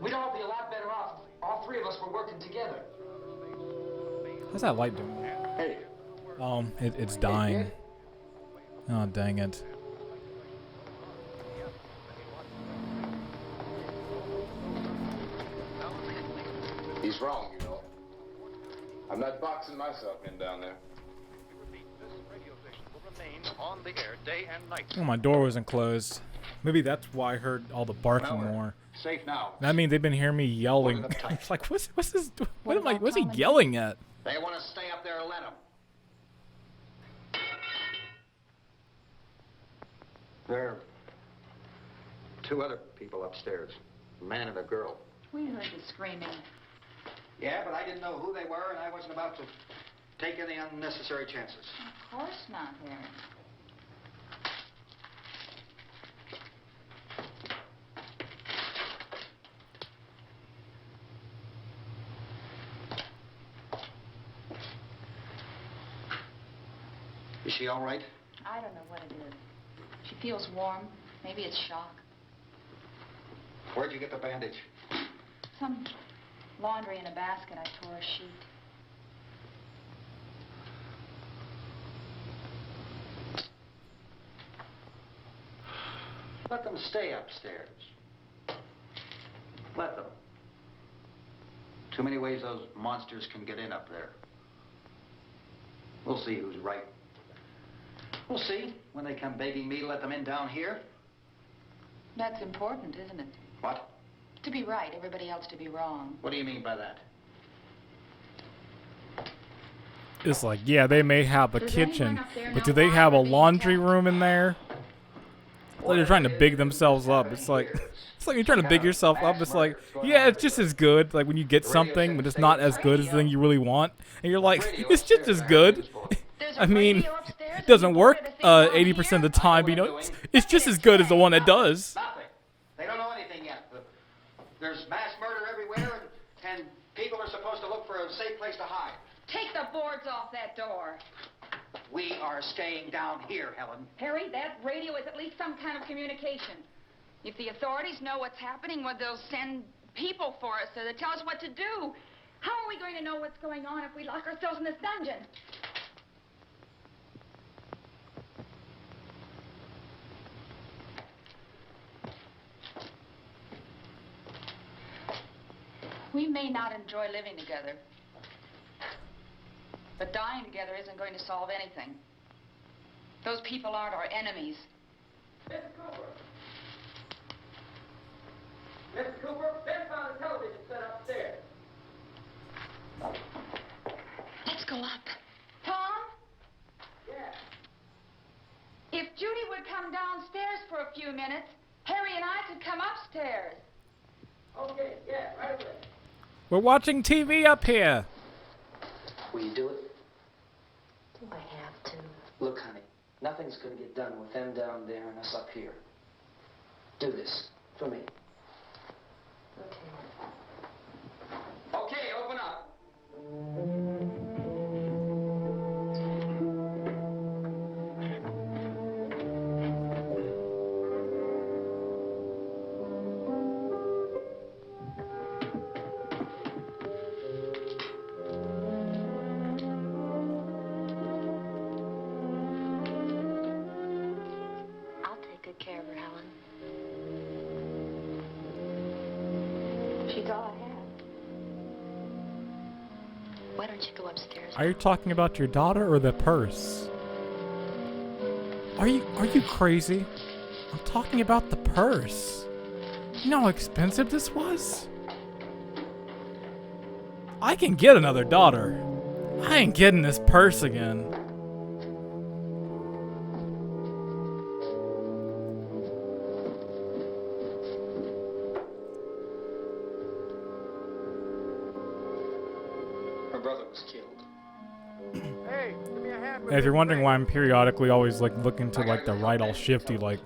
we'd all be a lot better off. All three of us were working together. How's that light doing? Hey. It's dying. Oh, dang it. He's wrong, you know. I'm not boxing myself in down there. On the air day and night. Oh, my door wasn't closed. Maybe that's why I heard all the barking more. Safe now. That means they've been hearing me yelling. It's like, what's this? What's he yelling at? They want to stay up there, let them. There are two other people upstairs, a man and a girl. We heard the screaming. Yeah, but I didn't know who they were, and I wasn't about to take any unnecessary chances. Of course not, Harry. Is she all right? I don't know what it is. She feels warm. Maybe it's shock. Where'd you get the bandage? Some laundry in a basket. I tore a sheet. Let them stay upstairs. Let them. Too many ways those monsters can get in up there. We'll see who's right. We'll see when they come begging me to let them in down here. That's important, isn't it? What? To be right, everybody else to be wrong. What do you mean by that? It's like, yeah, they may have a Does kitchen, anyone up there but know do they why have a we're being laundry attacked? room in there? Like they're trying to big themselves up. It's like you're trying to big yourself up. It's like, yeah, it's just as good. Like when you get something, but it's not as good as the thing you really want, and you're like, it's just as good. There's a I mean, radio upstairs it doesn't and work people that they think 80% of the down time, but you know, it's just as good as the one that does. Nothing. They don't know anything yet. There's mass murder everywhere, and people are supposed to look for a safe place to hide. Take the boards off that door. We are staying down here, Helen. Harry, that radio is at least some kind of communication. If the authorities know what's happening, well, they'll send people for us so they tell us what to do. How are we going to know what's going on if we lock ourselves in this dungeon? We may not enjoy living together, but dying together isn't going to solve anything. Those people aren't our enemies. Mr. Cooper! Mr. Cooper, Ben found a television set upstairs. Let's go up. Tom? Yeah. If Judy would come downstairs for a few minutes, Harry and I could come upstairs. Okay, yeah, right away. We're watching TV up here. Will you do it? Do I have to? Look, honey, nothing's going to get done with them down there and us up here. Do this for me. Okay. Okay, open up. She's all I have. Why don't you go upstairs? Are you talking about your daughter or the purse? Are you crazy? I'm talking about the purse. You know how expensive this was? I can get another daughter. I ain't getting this purse again. Her brother was killed. Hey, give me a hand with And if you're this wondering thing. why I'm periodically always like looking to like the right all shifty, like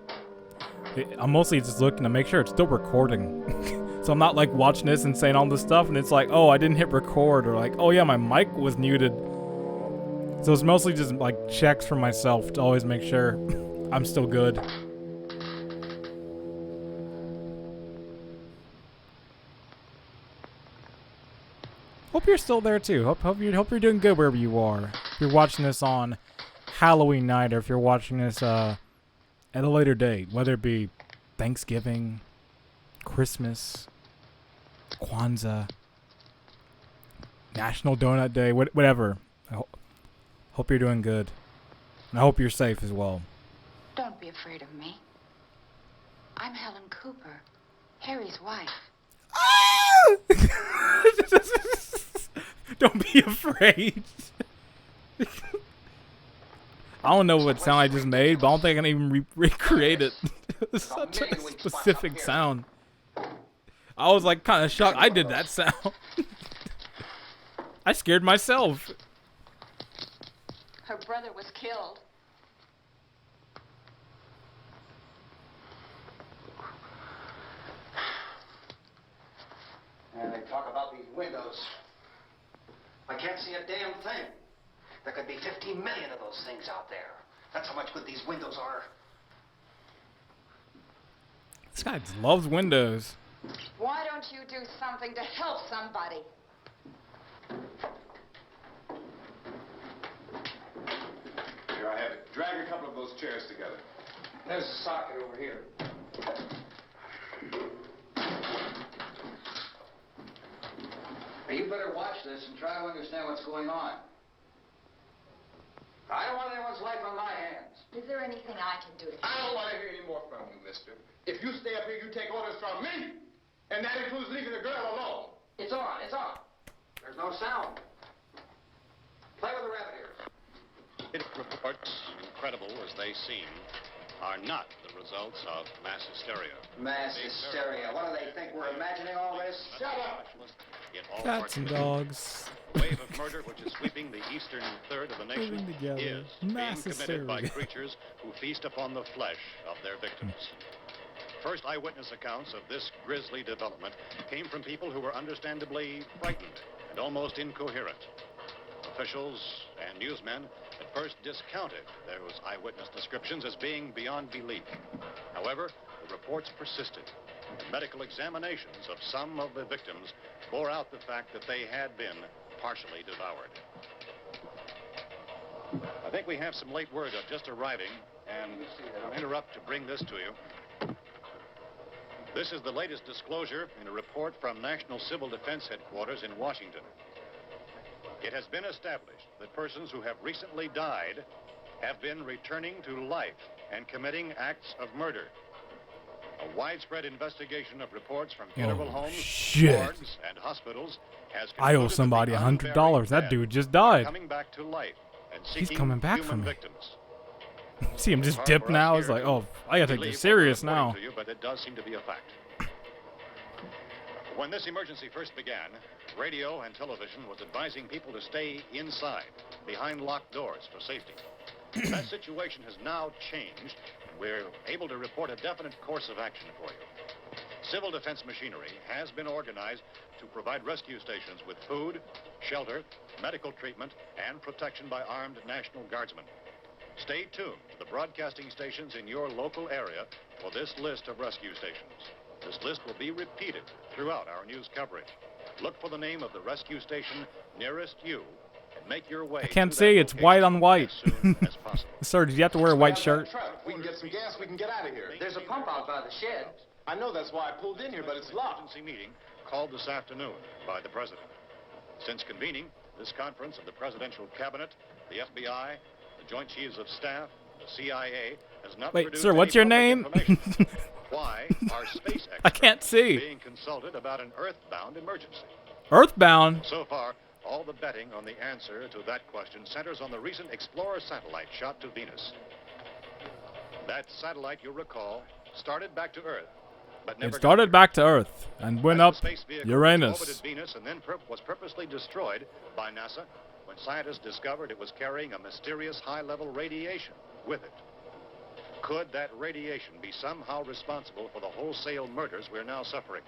I'm mostly just looking to make sure it's still recording. So I'm not like watching this and saying all this stuff and it's like, oh, I didn't hit record, or like, oh yeah, my mic was muted. So it's mostly just like checks for myself to always make sure I'm still good. Hope you're still there too. Hope you're doing good wherever you are. If you're watching this on Halloween night, or if you're watching this at a later date, whether it be Thanksgiving, Christmas, Kwanzaa, National Donut Day, whatever. Hope you're doing good. And I hope you're safe as well. Don't be afraid of me. I'm Helen Cooper, Harry's wife. Don't be afraid. I don't know what sound I just made, but I don't think I can even recreate it. It was such a specific sound. I was like kind of shocked I did that sound. I scared myself. Her brother was killed. And they talk about these windows. I can't see a damn thing. There could be 15 million of those things out there. That's how much good these windows are. This guy loves windows. Why don't you do something to help somebody? Here, I have it. Drag a couple of those chairs together. There's a socket over here. Now, you better watch this and try to understand what's going on. I don't want anyone's life on my hands. Is there anything I can do to I don't want to hear any more from you, mister. If you stay up here, you take orders from me. And that includes leaving the girl alone. It's on, it's on. There's no sound. Play with the rabbit ears. Reports, incredible as they seem, are not the results of mass hysteria. Mass hysteria. What do they think? We're imagining all this? Shut up. In all Cats parts and of the country. dogs. The wave of murder which is sweeping the eastern third of the nation Living together. is Mass being committed by hysteria. creatures who feast upon the flesh of their victims. First eyewitness accounts of this grisly development came from people who were understandably frightened and almost incoherent. Officials and newsmen at first discounted those eyewitness descriptions as being beyond belief. However, the reports persisted. And medical examinations of some of the victims bore out the fact that they had been partially devoured. I think we have some late word of just arriving, and I'll interrupt to bring this to you. This is the latest disclosure in a report from National Civil Defense Headquarters in Washington. It has been established that persons who have recently died have been returning to life and committing acts of murder. A widespread investigation of reports from funeral homes, shit. morgues, and hospitals has I owe concluded that somebody the $100. unburied That dead dude just are died. coming back to life and He's seeking coming back for human me. victims. See him just Hard dip for us now. here It's like, to oh, I gotta take believe this what we're serious reporting now. to you, but it does seem to be a fact. When this emergency first began, radio and television was advising people to stay inside, behind locked doors for safety. That situation has now changed. We're able to report a definite course of action for you. Civil defense machinery has been organized to provide rescue stations with food, shelter, medical treatment, and protection by armed National Guardsmen. Stay tuned to the broadcasting stations in your local area for this list of rescue stations. This list will be repeated throughout our news coverage. Look for the name of the rescue station nearest you and make your way. I can't to see, that it's location white on white. as soon as possible. Sir, did you have to wear a white shirt? If we can get some gas, we can get out of here. There's a pump out by the shed. I know that's why I pulled in here, but it's locked. Emergency meeting called this afternoon by the president. Since convening this conference of the presidential cabinet, the FBI, the Joint Chiefs of Staff, the CIA has not Wait, produced sir, what's any your public name? information. Why are space experts I can't see. being consulted about an earthbound emergency? Earthbound? So far, all the betting on the answer to that question centers on the recent Explorer satellite shot to Venus. That satellite, you'll recall, started back to Earth, but never It started back to Earth and went up orbited Uranus. Venus and then was purposely destroyed by NASA when scientists discovered it was carrying a mysterious high-level radiation with it. Could that radiation be somehow responsible for the wholesale murders we're now suffering?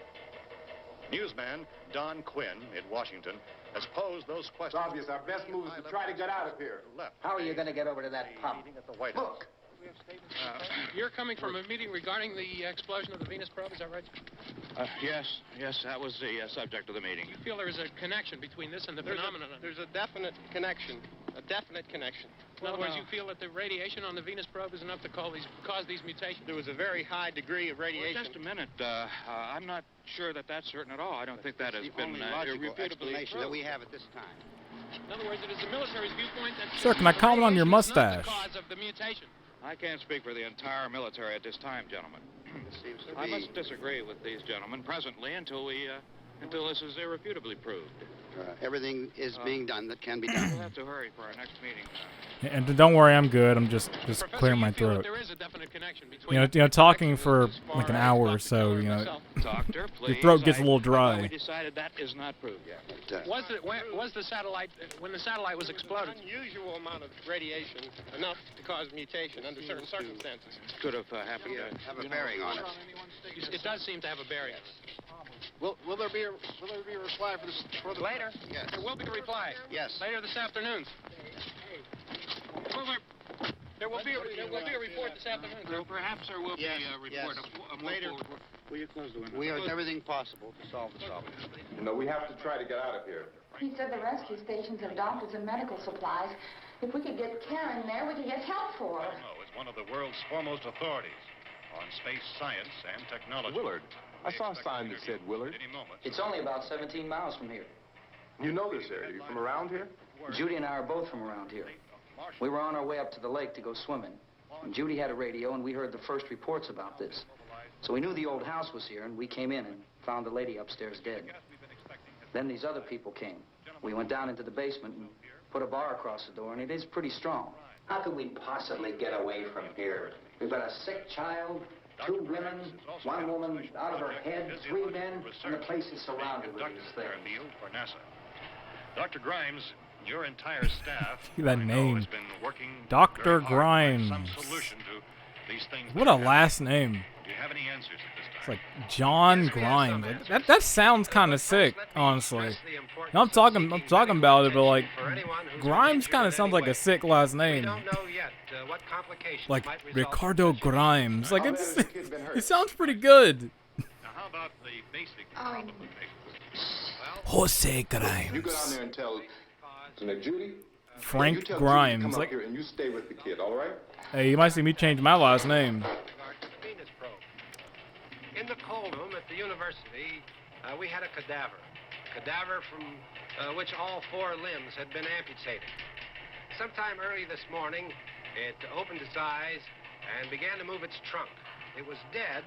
Newsman Don Quinn in Washington has posed those questions. It's obvious our best move is to try to get out of here. How are you going to get over to that pub? At the White House. Look. You're coming from a meeting regarding the explosion of the Venus probe, is that right? Yes, that was the subject of the meeting. You feel there is a connection between this and the phenomenon? There's a definite connection. In other words, you feel that the radiation on the Venus probe is enough to cause these mutations? There was a very high degree of radiation. Well, just a minute. I'm not sure that that's certain at all. I don't think that has been irrefutably Explanation that we have at this time. In other words, it is the military's viewpoint that... Sir, can I comment on your radiation is not mustache? the cause of the mutation. I can't speak for the entire military at this time, gentlemen. I must disagree with these gentlemen presently until this is irrefutably proved. Everything is being done that can be done. We'll have to hurry for our next meeting. And don't worry, I'm good. I'm just Professor, clearing my you feel that throat. there is a definite connection between You know, talking for like an hour or so, you know, Doctor, please. your throat gets a little We dry. decided that is not proved yet. Was the satellite, when the satellite was exploded? Unusual amount of radiation, enough to cause mutation under certain circumstances. Could have happened. Have a bearing on it. It does seem to have a bearing. Will there be a reply for the later? Yes. There will be a reply. Yes. Later this afternoon. There will be a report this afternoon. Perhaps there will be a report. Later. Will you close the window? We are everything possible to solve the problem. You know, we have to try to get out of here. He said the rescue stations have doctors and medical supplies. If we could get Karen there, we could get help for her. No, it's one of the world's foremost authorities on space science and technology. Willard. I saw a sign that said Willard. Any moment. It's only about 17 miles from here. You know this area. You from around here? Judy and I are both from around here. We were on our way up to the lake to go swimming. And Judy had a radio, and we heard the first reports about this. So we knew the old house was here, and we came in and found the lady upstairs dead. Then these other people came. We went down into the basement and put a bar across the door, and it is pretty strong. How could we possibly get away from here? We've got a sick child, 2 women, 1 woman out of her head, 3 men, and the place is surrounded with these things. For NASA. Dr. Grimes, your entire staff That I know, name. has been working Dr. very hard to Grimes. find some solution to these things. What that a happen. last name. Do you have any answers at this It's time? like John Grimes. Like, that sounds kind of sick, honestly. Now, I'm talking about it, but like Grimes kind of sounds like a sick last name. know yet what complications Like might result Ricardo Grimes. Like How it's bad has the kid been hurt? it sounds pretty good. Now, how about the basic problem of patients? Jose You go down Grimes. there and tell Judy. you Frank tell Grimes. Judy to come Like, up here and you stay with the kid, all right? hey, you might see me change my last name. Venus probe. In the cold room at the university, we had a cadaver. Cadaver from which all 4 limbs had been amputated. Sometime early this morning, it opened its eyes and began to move its trunk. It was dead,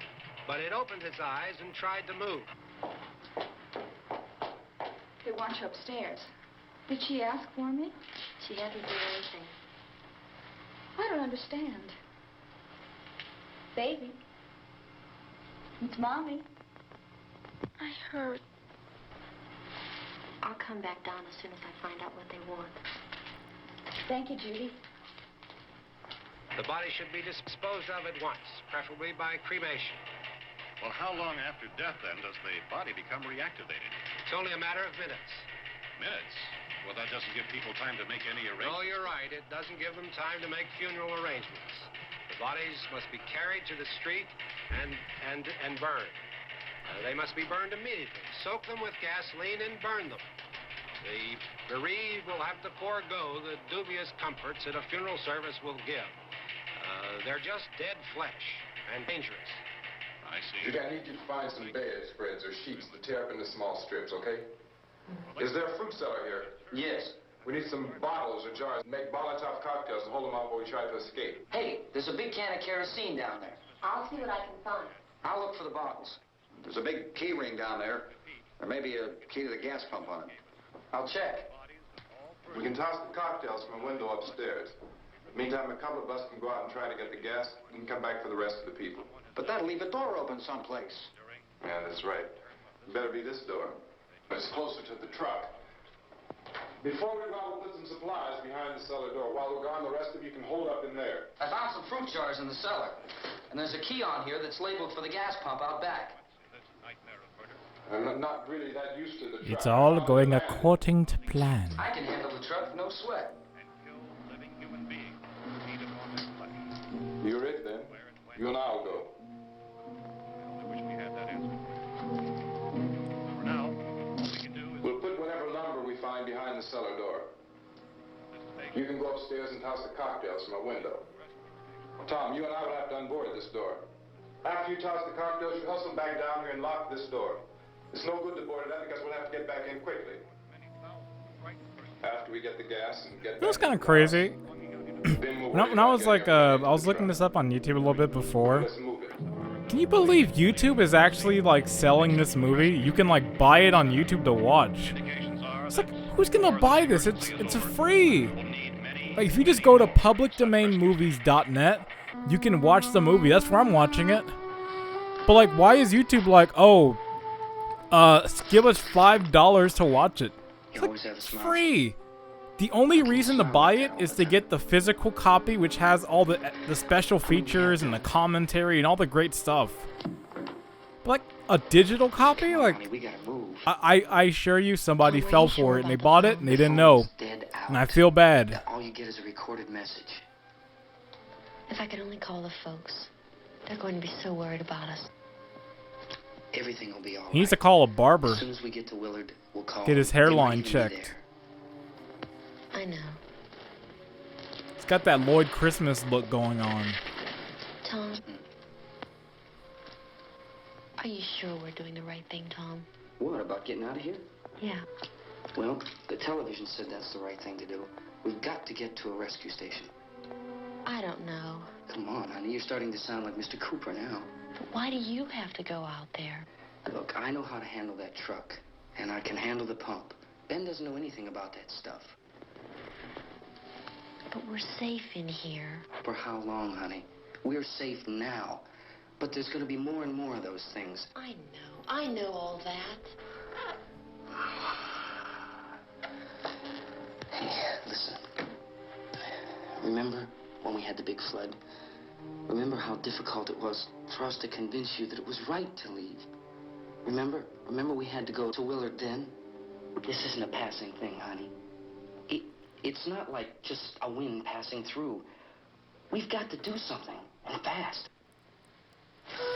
but it opened its eyes and tried to move. They want you upstairs. Did she ask for me? She hasn't done anything. I don't understand. Baby. It's Mommy. I heard. I'll come back down as soon as I find out what they want. Thank you, Judy. The body should be disposed of at once, preferably by cremation. Well, how long after death, then, does the body become reactivated? It's only a matter of minutes. Minutes? Well, that doesn't give people time to make any No, arrangements. you're right. It doesn't give them time to make funeral arrangements. The bodies must be carried to the street and burned. They must be burned immediately. Soak them with gasoline and burn them. The bereaved will have to forego the dubious comforts that a funeral service will give. They're just dead flesh and dangerous. I need you to find some bedspreads or sheets to tear up into small strips, okay? Is there a fruit cellar here? Yes. We need some bottles or jars. Make Molotov cocktails and hold them out while we try to escape. Hey, there's a big can of kerosene down there. I'll see what I can find. I'll look for the bottles. There's a big key ring down there. There may be a key to the gas pump on it. I'll check. We can toss the cocktails from a window upstairs. Meantime, a couple of us can go out and try to get the gas and come back for the rest of the people. But that'll leave a door open someplace. Yeah, that's right. It better be this door. It's closer to the truck. Before we go out, we'll put some supplies behind the cellar door. While we're gone, the rest of you can hold up in there. I found some fruit jars in the cellar. And there's a key on here that's labeled for the gas pump out back. I'm not really that used to the truck. It's all going according to plan. I can handle the truck, no sweat. You're it, then. You and I'll go. We'll put whatever lumber we find behind the cellar door. You can go upstairs and toss the cocktails from a window. Tom, you and I will have to unboard this door. After you toss the cocktails, you hustle back down here and lock this door. It's no good to board it up because we'll have to get back in quickly. After we get the gas and get It was kind of crazy. When I was like, I was looking this up on YouTube a little bit before. Can you believe YouTube is actually like selling this movie? You can like buy it on YouTube to watch. It's like, who's gonna buy this? It's free. Like if you just go to publicdomainmovies.net, you can watch the movie. That's where I'm watching it. But like, why is YouTube like, oh, give us $5 to watch it? It's like, it's free. The only reason to buy it is to get the physical copy, which has all the special features and the commentary and all the great stuff. But like a digital copy, like I assure you, somebody fell for it and they bought it and they didn't know, and I feel bad. All you get is a recorded message. If I could only call the folks. They're going to be so worried about us. Everything will be all right. He needs to call a barber. As soon as we get to Willard, we'll call. Get his hairline checked. I know. It's got that Lloyd Christmas look going on. Tom. Are you sure we're doing the right thing, Tom? What, about getting out of here? Yeah. Well, the television said that's the right thing to do. We've got to get to a rescue station. I don't know. Come on, honey, you're starting to sound like Mr. Cooper now. But why do you have to go out there? Look, I know how to handle that truck, and I can handle the pump. Ben doesn't know anything about that stuff. But we're safe in here. For how long, honey? We're safe now. But there's going to be more and more of those things. I know all that. Hey, listen. Remember when we had the big flood? Remember how difficult it was for us to convince you that it was right to leave? Remember? Remember we had to go to Willard then? This isn't a passing thing, honey. It's not like just a wind passing through. We've got to do something, and fast.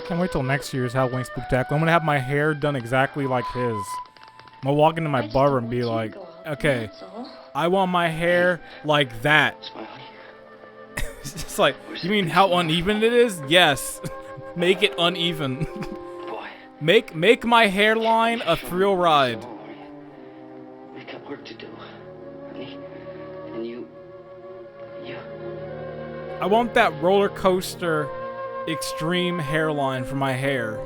Can't wait till next year's Halloween Spooktacular. I'm gonna have my hair done exactly like his. I'm gonna walk into my barber and be like, okay, I want my hair like that. It's just like, you mean how uneven it is? Yes. Make it uneven. Make my hairline a thrill ride. We've got work to do. And you... I want that roller coaster extreme hairline for my hair.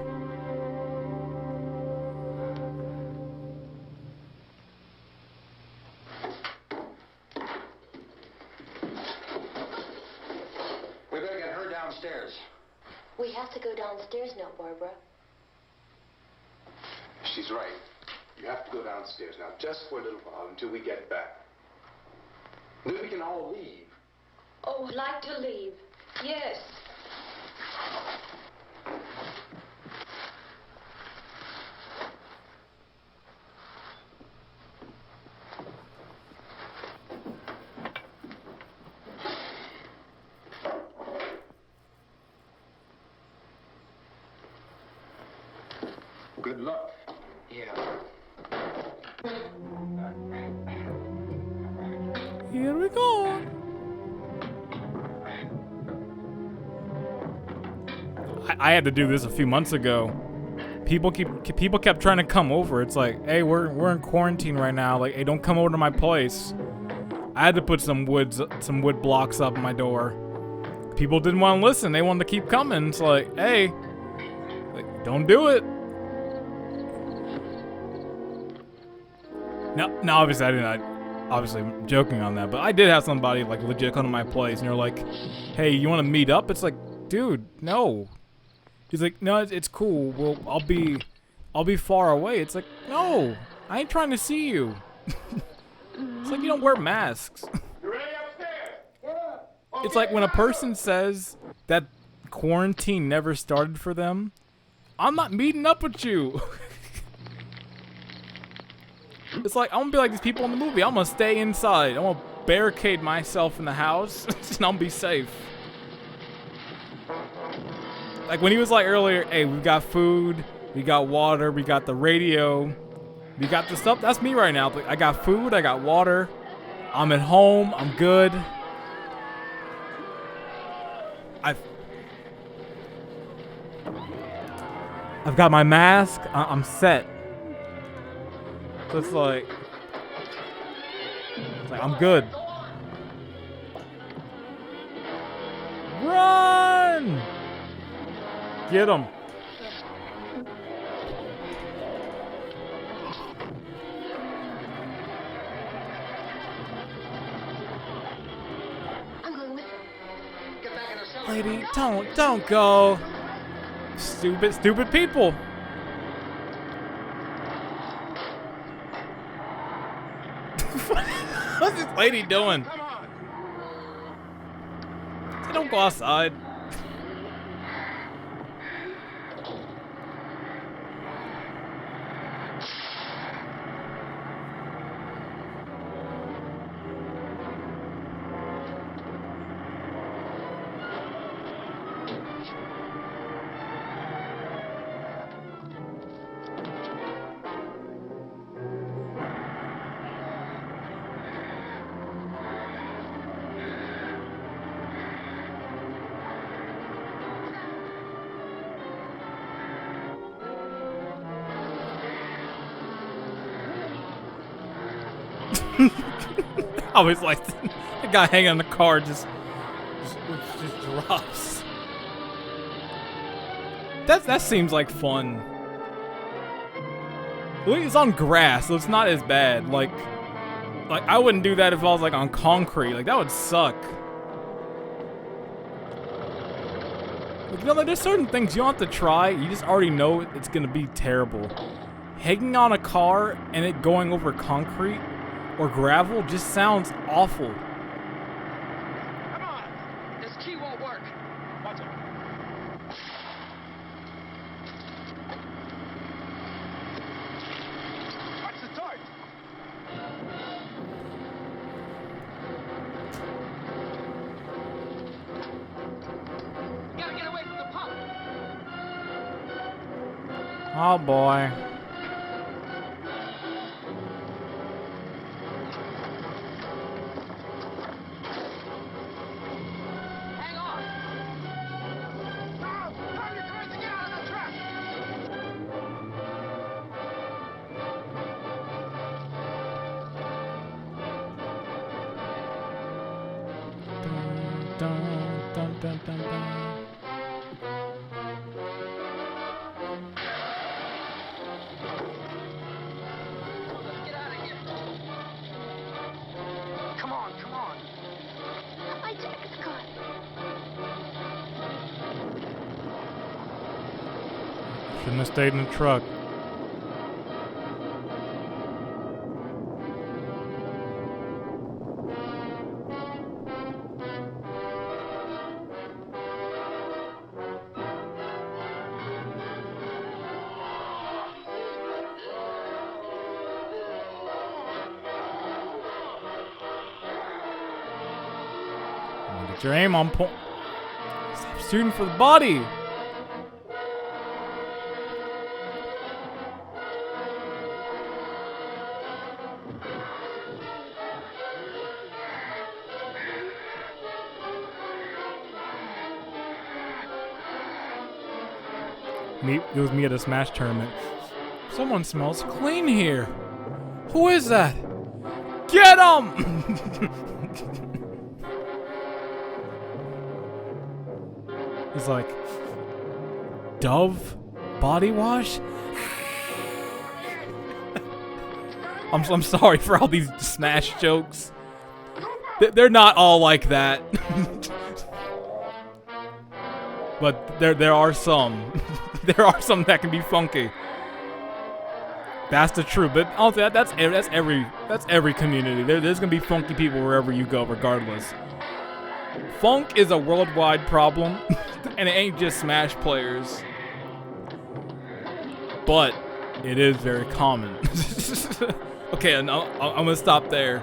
We better get her downstairs. We have to go downstairs now, Barbara. She's right. You have to go downstairs now, just for a little while, until we get back. Then we can all leave. Oh, I'd like to leave. Yes. Good luck. Yeah. Here we go. I had to do this a few months ago. People kept trying to come over. It's like, hey, we're in quarantine right now. Like, hey, don't come over to my place. I had to put some wood blocks up my door. People didn't want to listen. They wanted to keep coming. It's like, hey, like, don't do it. Now, obviously, obviously, I'm joking on that, but I did have somebody like legit come to my place, and they're like, "Hey, you want to meet up?" It's like, dude, no. He's like, "No, it's cool. Well, I'll be far away." It's like, no, I ain't trying to see you. It's like you don't wear masks. You ready upstairs? Yeah. It's like when a person says that quarantine never started for them, I'm not meeting up with you. It's like, I'm gonna be like these people in the movie. I'm gonna stay inside. I'm gonna barricade myself in the house and I'll be safe. Like when he was like earlier, hey, we got food, we got water, we got the radio, we got the stuff. That's me right now. Like, I got food, I got water, I'm at home, I'm good. I've got my mask, I'm set. It's like I'm good. Run! Get him. I'm going with Get back in the cellar. Lady, don't go. Stupid people. What's this lady doing? Come on. Say don't go outside. I always like the guy hanging on the car just drops. That seems like fun. At least it's on grass, so it's not as bad. Like I wouldn't do that if I was like on concrete. Like that would suck. Like, you know, like, there's certain things you don't have to try. You just already know it's gonna be terrible. Hanging on a car and it going over concrete or gravel just sounds awful. Come on. This key won't work. Watch it. Watch the torch. You gotta get away from the pump. Oh boy. Hang on. Now, time to close to get out of the truck. Dun, dun, dun, dun, dun. Let's get out of here. Come on, come on. my jacket's gone. Shouldn't have stayed in the truck. Get your aim on point. Stop shooting for the body. It was me at a Smash tournament. Someone smells clean here. Who is that? Get him! He's like, Dove body wash? I'm sorry for all these Smash jokes. They're not all like that. But there are some. There are some that can be funky. That's the truth. But honestly, that's every community. There's gonna be funky people wherever you go, regardless. Funk is a worldwide problem, and it ain't just Smash players. But it is very common. Okay, I'm gonna stop there.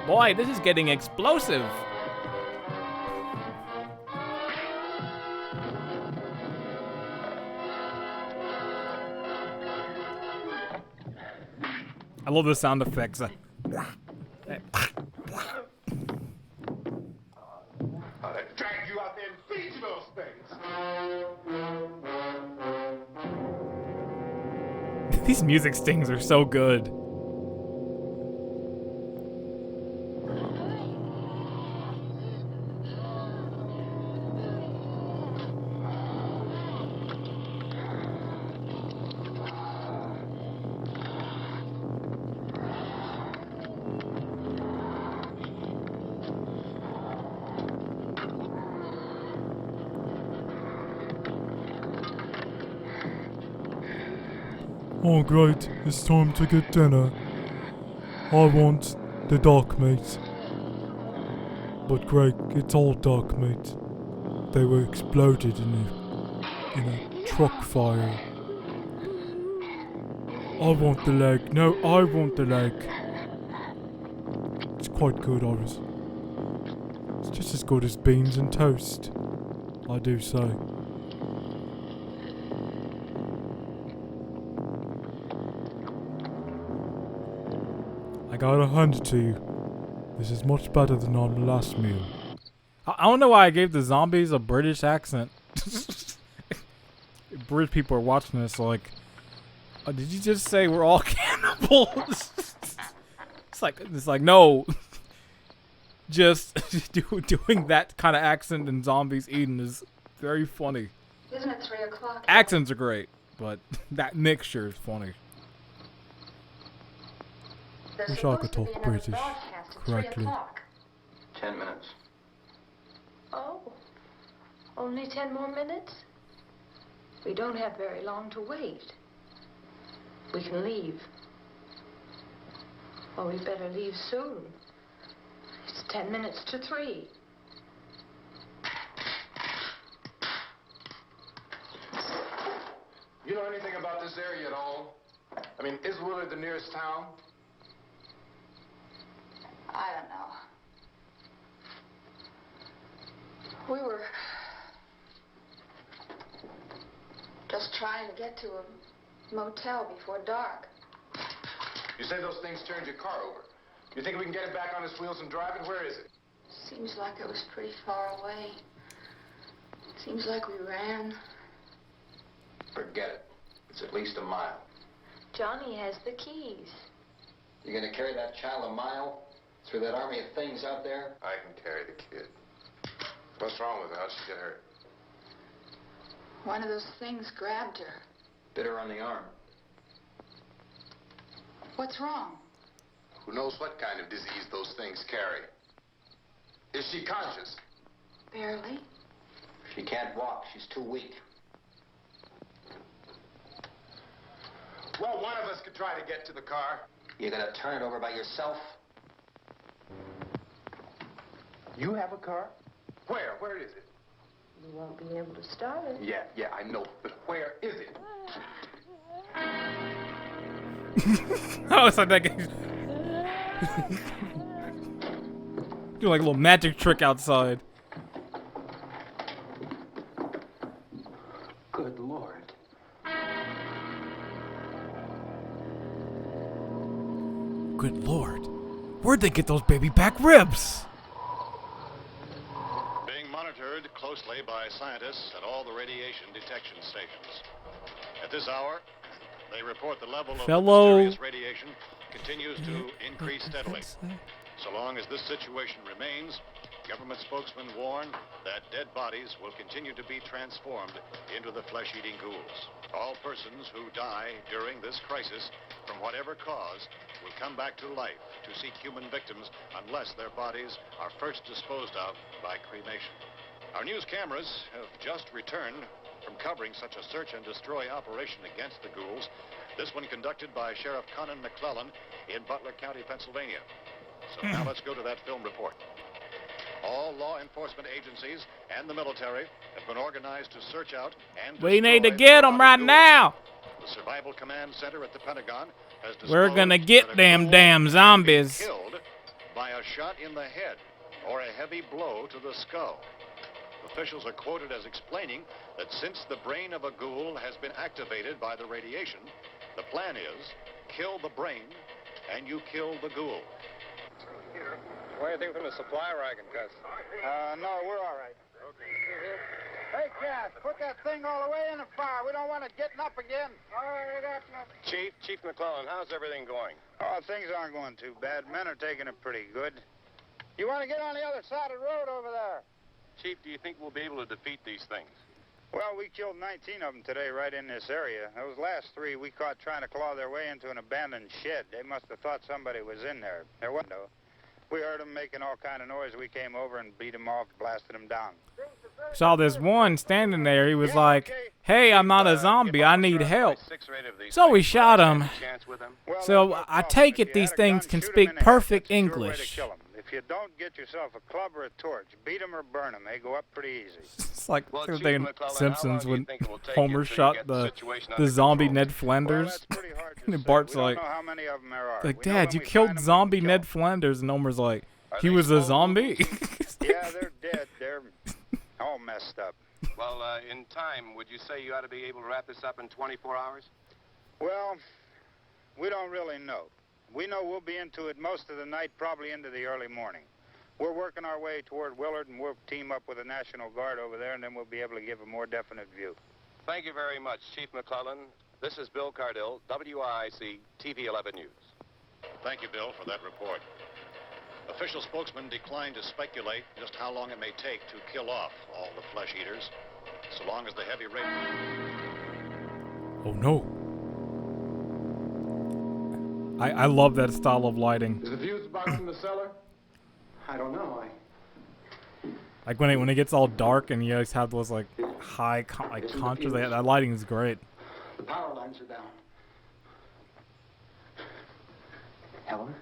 Boy, this is getting explosive. I love the sound effects. I'll drag you out there and feed you those things. These music stings are so good. Oh great, it's time to get dinner. I want the dark meat. But Greg, it's all dark meat. They were exploded in a truck fire. I want the leg. No, I want the leg. It's quite good, It's just as good as beans and toast, I do say. I gotta hand it to you. This is much better than on the last meal. I don't know why I gave the zombies a British accent. British people are watching this like, did you just say we're all cannibals? It's like no. Just doing that kind of accent and zombies eating is very funny. Isn't it 3 o'clock? Accents are great, but that mixture is funny. Wish I could talk British correctly. 10 minutes. Oh, only 10 more minutes? We don't have very long to wait. We can leave. Well, we better leave soon. It's 10 minutes to 3. You know anything about this area at all? I mean, is Willard the nearest town? I don't know. We were just trying to get to a motel before dark. You say those things turned your car over. You think we can get it back on its wheels and drive it? Where is it? Seems like it was pretty far away. Seems like we ran. Forget it. It's at least a mile. Johnny has the keys. You gonna carry that child a mile through that army of things out there? I can carry the kid. What's wrong with her? How'd she get hurt? One of those things grabbed her. Bit her on the arm. What's wrong? Who knows what kind of disease those things carry? Is she conscious? Barely. She can't walk. She's too weak. Well, one of us could try to get to the car. You gonna turn it over by yourself? You have a car? Where? Where is it? You won't be able to start it. Yeah, I know. But where is it? Oh, it's like that game. Do like a little magic trick outside. good lord. Where'd they get those baby back ribs? Being monitored closely by scientists at all the radiation detection stations. At this hour, they report the level of mysterious radiation continues to increase steadily. So long as this situation remains, government spokesmen warn that dead bodies will continue to be transformed into the flesh-eating ghouls. All persons who die during this crisis, from whatever cause, will come back to life to seek human victims unless their bodies are first disposed of by cremation. Our news cameras have just returned from covering such a search and destroy operation against the ghouls, this one conducted by Sheriff Conan McClellan in Butler County, Pennsylvania. So now let's go to that film report. All law enforcement agencies and the military have been organized to search out and we need to get them right now. The Survival Command Center at the Pentagon has we're gonna get them damn zombies. Killed by a shot in the head or a heavy blow to the skull. Officials are quoted as explaining that since the brain of a ghoul has been activated by the radiation, the plan is kill the brain and you kill the ghoul. What do you think from the supply wagon, Gus? No, we're all right. Hey, Cass, put that thing all the way in the fire. We don't want it getting up again. All right, up. Chief McClellan, how's everything going? Oh, things aren't going too bad. Men are taking it pretty good. You want to get on the other side of the road over there? Chief, do you think we'll be able to defeat these things? Well, we killed 19 of them today right in this area. Those last 3 we caught trying to claw their way into an abandoned shed. They must have thought somebody was in there. There wasn't, though. We heard them making all kind of noise. We came over and beat them off, blasted them down. Saw this one standing there. He was like, hey, I'm not a zombie. I need help. So we shot him. So I take it these things can speak perfect English. If you don't get yourself a club or a torch, beat them or burn them. They go up pretty easy. It's like the thing in Simpsons when Homer shot the zombie Ned Flanders. And Bart's like, Dad, you killed zombie Ned Flanders. And Homer's like, he was a zombie? Yeah, they're dead. They're all messed up. Well, in time, would you say you ought to be able to wrap this up in 24 hours? Well, we don't really know. We know we'll be into it most of the night, probably into the early morning. We're working our way toward Willard, and we'll team up with the National Guard over there, and then we'll be able to give a more definite view. Thank you very much, Chief McClellan. This is Bill Cardill, WIC TV 11 News. Thank you, Bill, for that report. Official spokesmen declined to speculate just how long it may take to kill off all the flesh eaters, so long as the heavy rain... Oh, no. I love that style of lighting. Is the fuse box in the cellar? I don't know. Like when it gets all dark and you guys have those like high contrast, that lighting is great. The power lines are down. Helen,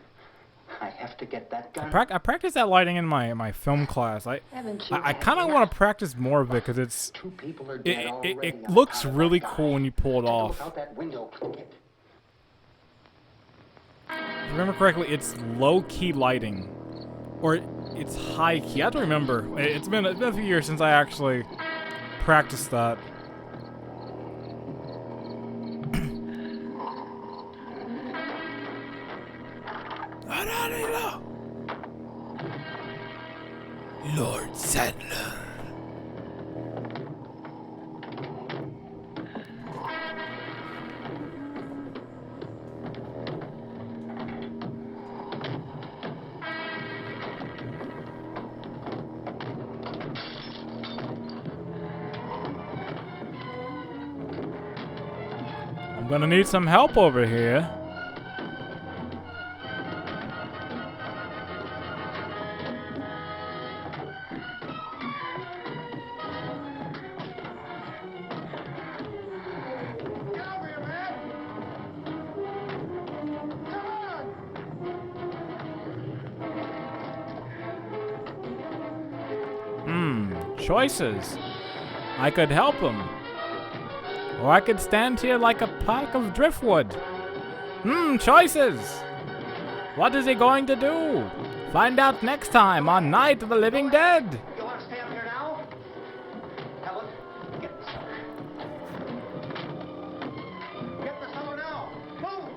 I have to get that gun. I practice that lighting in my film class. I kind of want to practice more of it because it's it looks really cool when you pull it off. If I remember correctly, it's low-key lighting, or it's high-key. I have to remember. It's been a few years since I actually practiced that. Lord Sadler. I'm gonna need some help over here. Choices. I could help him. Or I could stand here like a pack of driftwood. Choices. What is he going to do? Find out next time on Night of the Living Dead. You want to stay up here now? Helen, get the cellar. Get the cellar now. Move!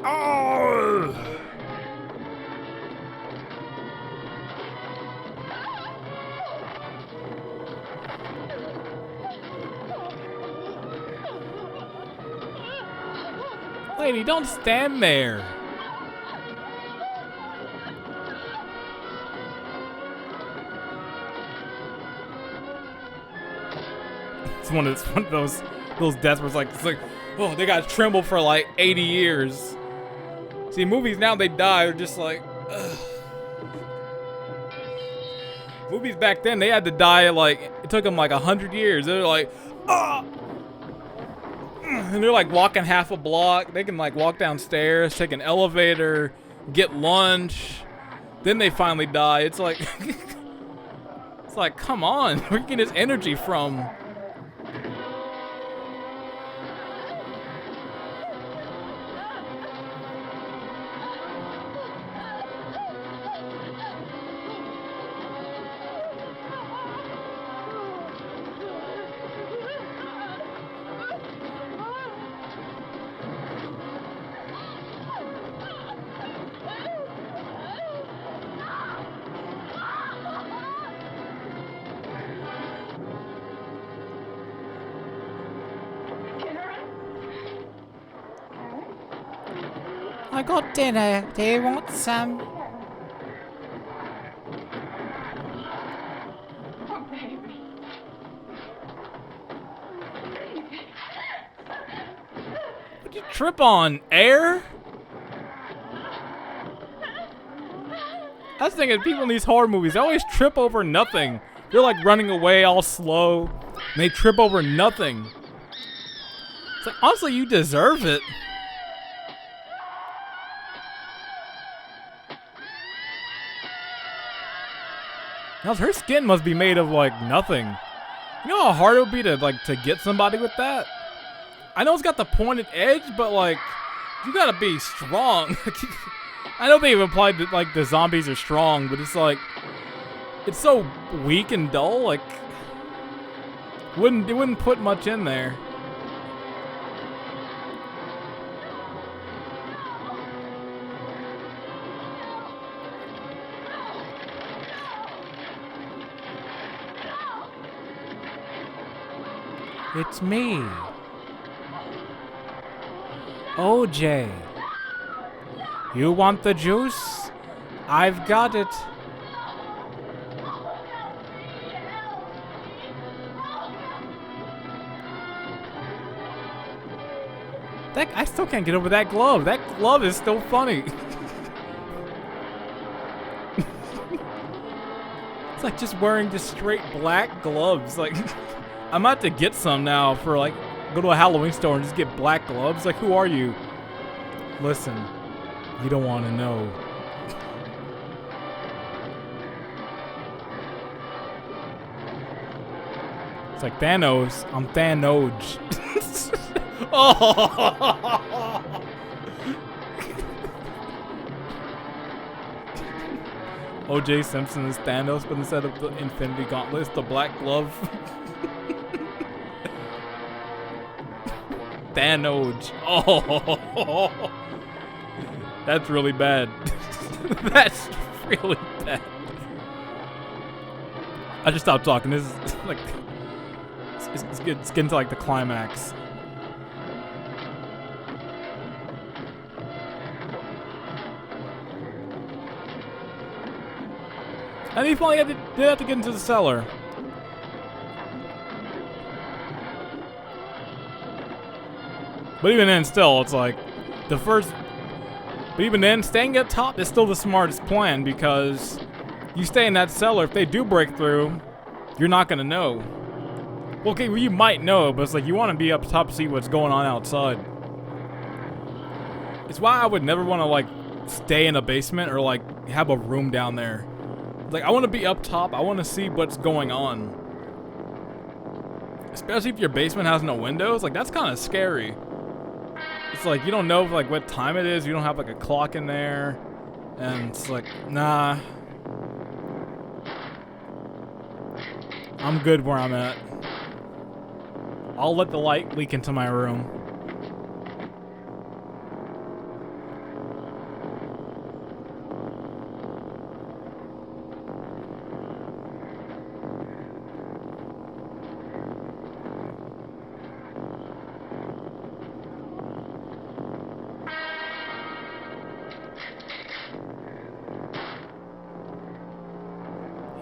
Oh! Lady, don't stand there. It's one of those deaths where it's like, oh, they got to tremble for like 80 years. See, movies now, they die, they're just like, ugh. Movies back then, they had to die like, it took them like 100 years. They're like, ah! And they're like walking half a block. They can like walk downstairs, take an elevator, get lunch. Then they finally die. It's like, it's like, come on, where are you getting this energy from? I got dinner. Do you want some? Oh, baby. What'd you trip on? Air? I was thinking people in these horror movies, they always trip over nothing. They're like running away all slow, and they trip over nothing. It's like, honestly, you deserve it. Now, her skin must be made of like nothing. You know how hard it would be to get somebody with that? I know it's got the pointed edge, but like, you gotta be strong. I know they've implied that like the zombies are strong, but it's like, it's so weak and dull. Like, it wouldn't put much in there. It's me. OJ. You want the juice? I've got it. I still can't get over that glove. That glove is still funny. It's like just wearing just straight black gloves. Like, I'm about to get some now for like, go to a Halloween store and just get black gloves. Like, who are you? Listen, you don't want to know. It's like Thanos. I'm Thanos. Oh! O.J. Simpson is Thanos, but instead of the Infinity Gauntlet, it's the Black Glove. Thanos. Oh, that's really bad. That's really bad. I just stopped talking. This is like, it's getting to like the climax. And he finally did have to get into the cellar. But even then, still, it's like the first. But even then, staying at top is still the smartest plan, because you stay in that cellar. If they do break through, you're not gonna know. Well, okay, well, you might know, but it's like you want to be up top to see what's going on outside. It's why I would never want to like stay in a basement or like have a room down there. Like, I want to be up top. I want to see what's going on. Especially if your basement has no windows. Like, that's kind of scary. It's like, you don't know like what time it is. You don't have like a clock in there. And it's like, nah. I'm good where I'm at. I'll let the light leak into my room.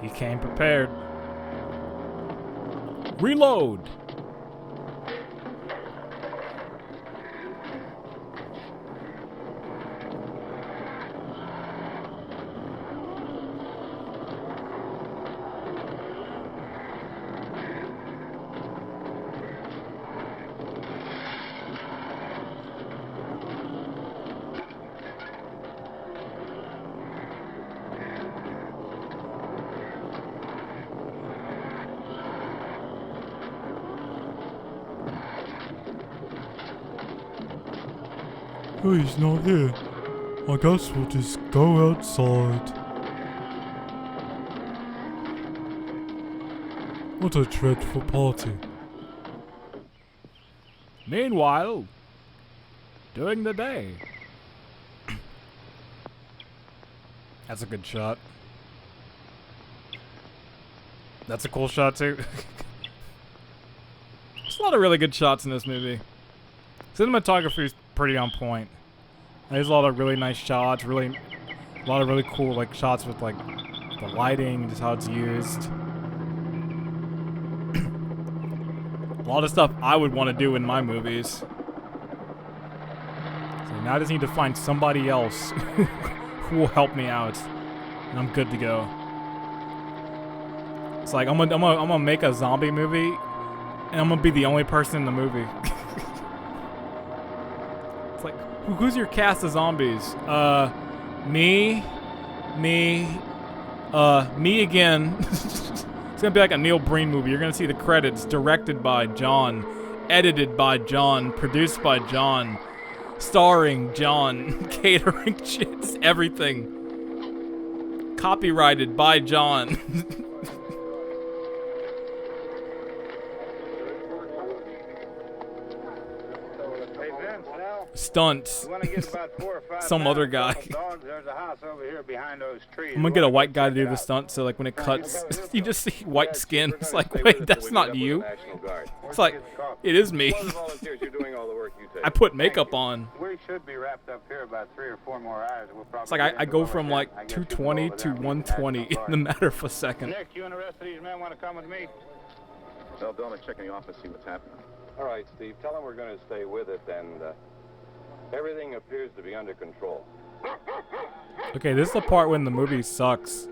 He came prepared. Reload! Oh, he's not here. I guess we'll just go outside. What a dreadful party. Meanwhile, during the day. That's a good shot. That's a cool shot too. There's a lot of really good shots in this movie. Cinematography is pretty on point. There's a lot of really nice shots, a lot of really cool like shots with like the lighting and just how it's used. A lot of stuff I would want to do in my movies. So now I just need to find somebody else who will help me out, and I'm good to go. It's like I'm gonna make a zombie movie, and I'm gonna be the only person in the movie. It's like, who's your cast of zombies? Me again. It's gonna be like a Neil Breen movie. You're gonna see the credits, directed by John, edited by John, produced by John, starring John, catering shits, everything. Copyrighted by John. Stunts. Some other guy. I'm gonna get a white guy to do the stunt, so like when it cuts, you just see white skin. It's like, wait, that's not you. It's like, it is me. I put makeup on. We should be wrapped up here about 3 or 4 more hours. It's like I go from like 220 to 120 in the matter of a second. Nick, you and the rest of these men want to come with me? Well, Bill, let's check in the office, see what's happening. All right, Steve, tell them we're going to stay with it, and everything appears to be under control. Okay, this is the part when the movie sucks.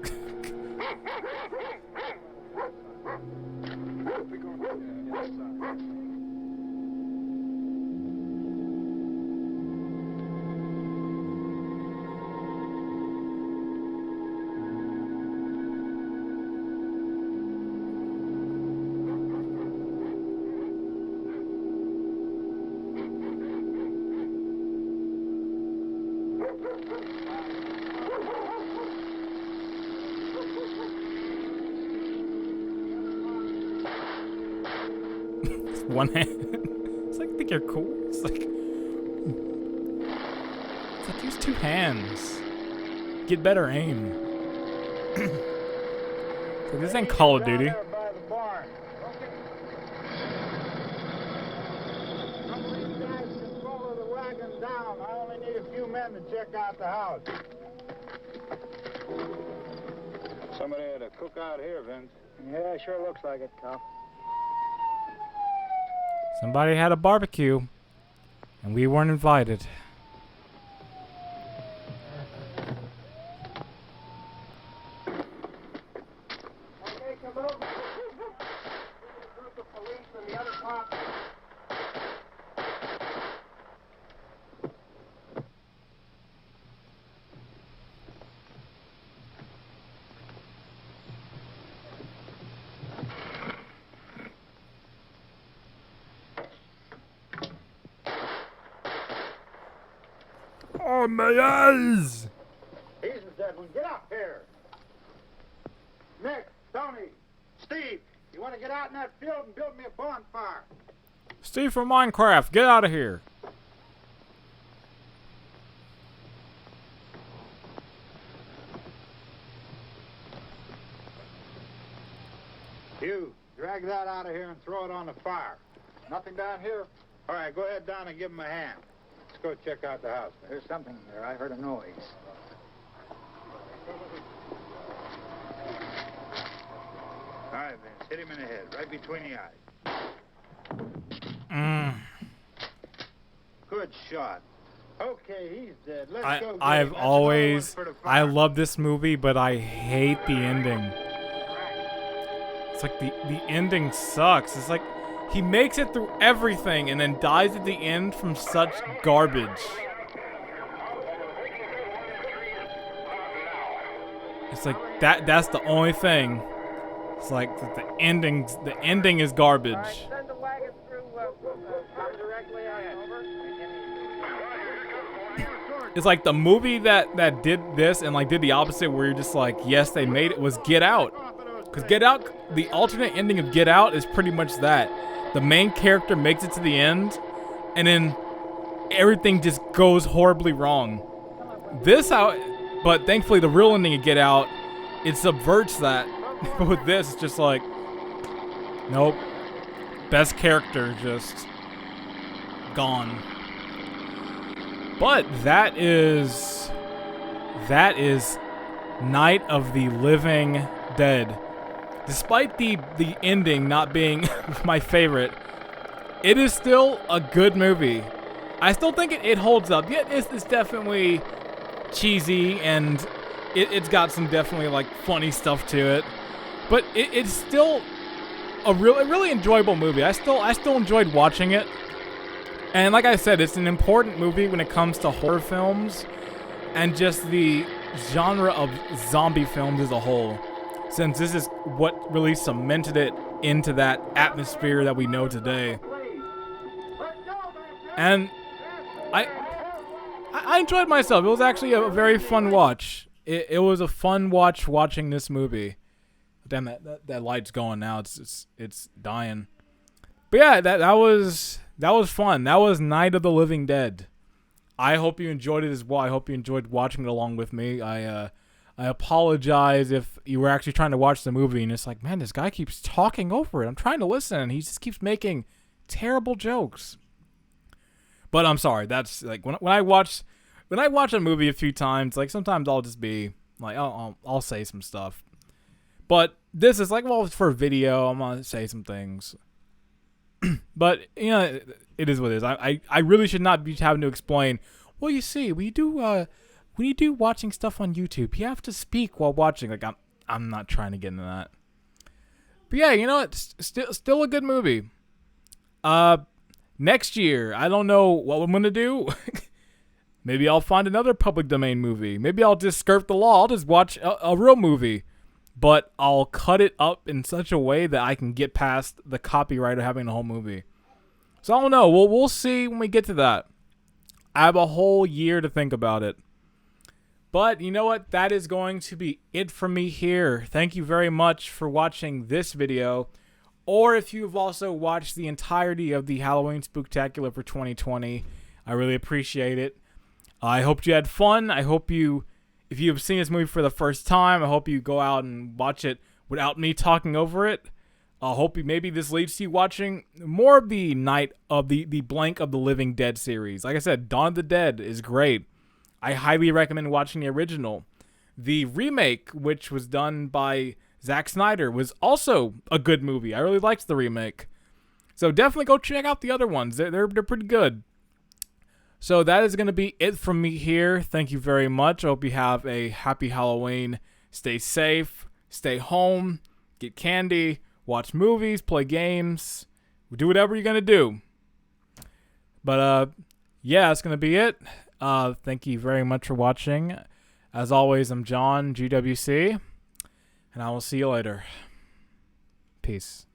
One hand. It's like, I think you're cool. It's like use 2 hands. Get better aim. So this ain't Call of Duty. I only need a few men to check out the house. Somebody had a cookout here, Vince. Yeah, sure looks like it, Tom. Somebody had a barbecue, and we weren't invited. Okay, come over. Group of police and the other cops. Oh, my eyes! Jesus, Edwin, get up here. Nick, Tony, Steve, you want to get out in that field and build me a bonfire? Steve from Minecraft, get out of here. You, drag that out of here and throw it on the fire. Nothing down here? All right, go ahead down and give him a hand. Let's go check out the house. There's something there. I heard a noise. right, Vince, hit him in the head, right between the eyes. Good shot. Okay, he's dead. Let's go. I love this movie, but I hate the ending. It's like the ending sucks. It's like he makes it through everything and then dies at the end from such garbage. It's like that's the only thing. It's like the ending is garbage. It's like the movie that did this and like did the opposite, where you're just like, yes, they made it, was Get Out. Because Get Out, the alternate ending of Get Out is pretty much that. The main character makes it to the end, and then everything just goes horribly wrong. But thankfully the real ending of Get Out, it subverts that. But with this, it's just like, nope. Best character just gone. But that is Night of the Living Dead. Despite the ending not being my favorite, it is still a good movie. I still think it holds up. Yeah, it's definitely cheesy, and it's got some definitely like funny stuff to it. But it's still a really enjoyable movie. I still enjoyed watching it. And like I said, it's an important movie when it comes to horror films and just the genre of zombie films as a whole, since this is what really cemented it into that atmosphere that we know today. And I enjoyed myself. It was actually a very fun watch. It was a fun watch watching this movie. Damn, that light's going now. It's dying. But yeah, that was fun. That was Night of the Living Dead. I hope you enjoyed it as well. I hope you enjoyed watching it along with me. I apologize if you were actually trying to watch the movie and it's like, man, this guy keeps talking over it. I'm trying to listen and he just keeps making terrible jokes. But I'm sorry. That's like when I watch a movie a few times, like sometimes I'll just be like, I'll say some stuff. But this is like, well, it's for a video. I'm gonna say some things. But, you know, it is what it is. I really should not be having to explain, well, you see, when you do watching stuff on YouTube, you have to speak while watching. Like, I'm not trying to get into that. But yeah, you know, it's still a good movie. Next year, I don't know what I'm going to do. Maybe I'll find another public domain movie. Maybe I'll just skirt the law. I'll just watch a real movie. But I'll cut it up in such a way that I can get past the copyright of having the whole movie. So I don't know. We'll see when we get to that. I have a whole year to think about it. But you know what? That is going to be it from me here. Thank you very much for watching this video. Or if you've also watched the entirety of the Halloween Spooktacular for 2020, I really appreciate it. I hope you had fun. I hope if you have seen this movie for the first time, I hope you go out and watch it without me talking over it. I hope maybe this leads to you watching more of the Night of the Blank of the Living Dead series. Like I said, Dawn of the Dead is great. I highly recommend watching the original. The remake, which was done by Zack Snyder, was also a good movie. I really liked the remake. So definitely go check out the other ones. They're pretty good. So that is going to be it from me here. Thank you very much. I hope you have a happy Halloween. Stay safe. Stay home. Get candy. Watch movies. Play games. Do whatever you're going to do. But, yeah, that's going to be it. Thank you very much for watching. As always, I'm John, GWC. And I will see you later. Peace.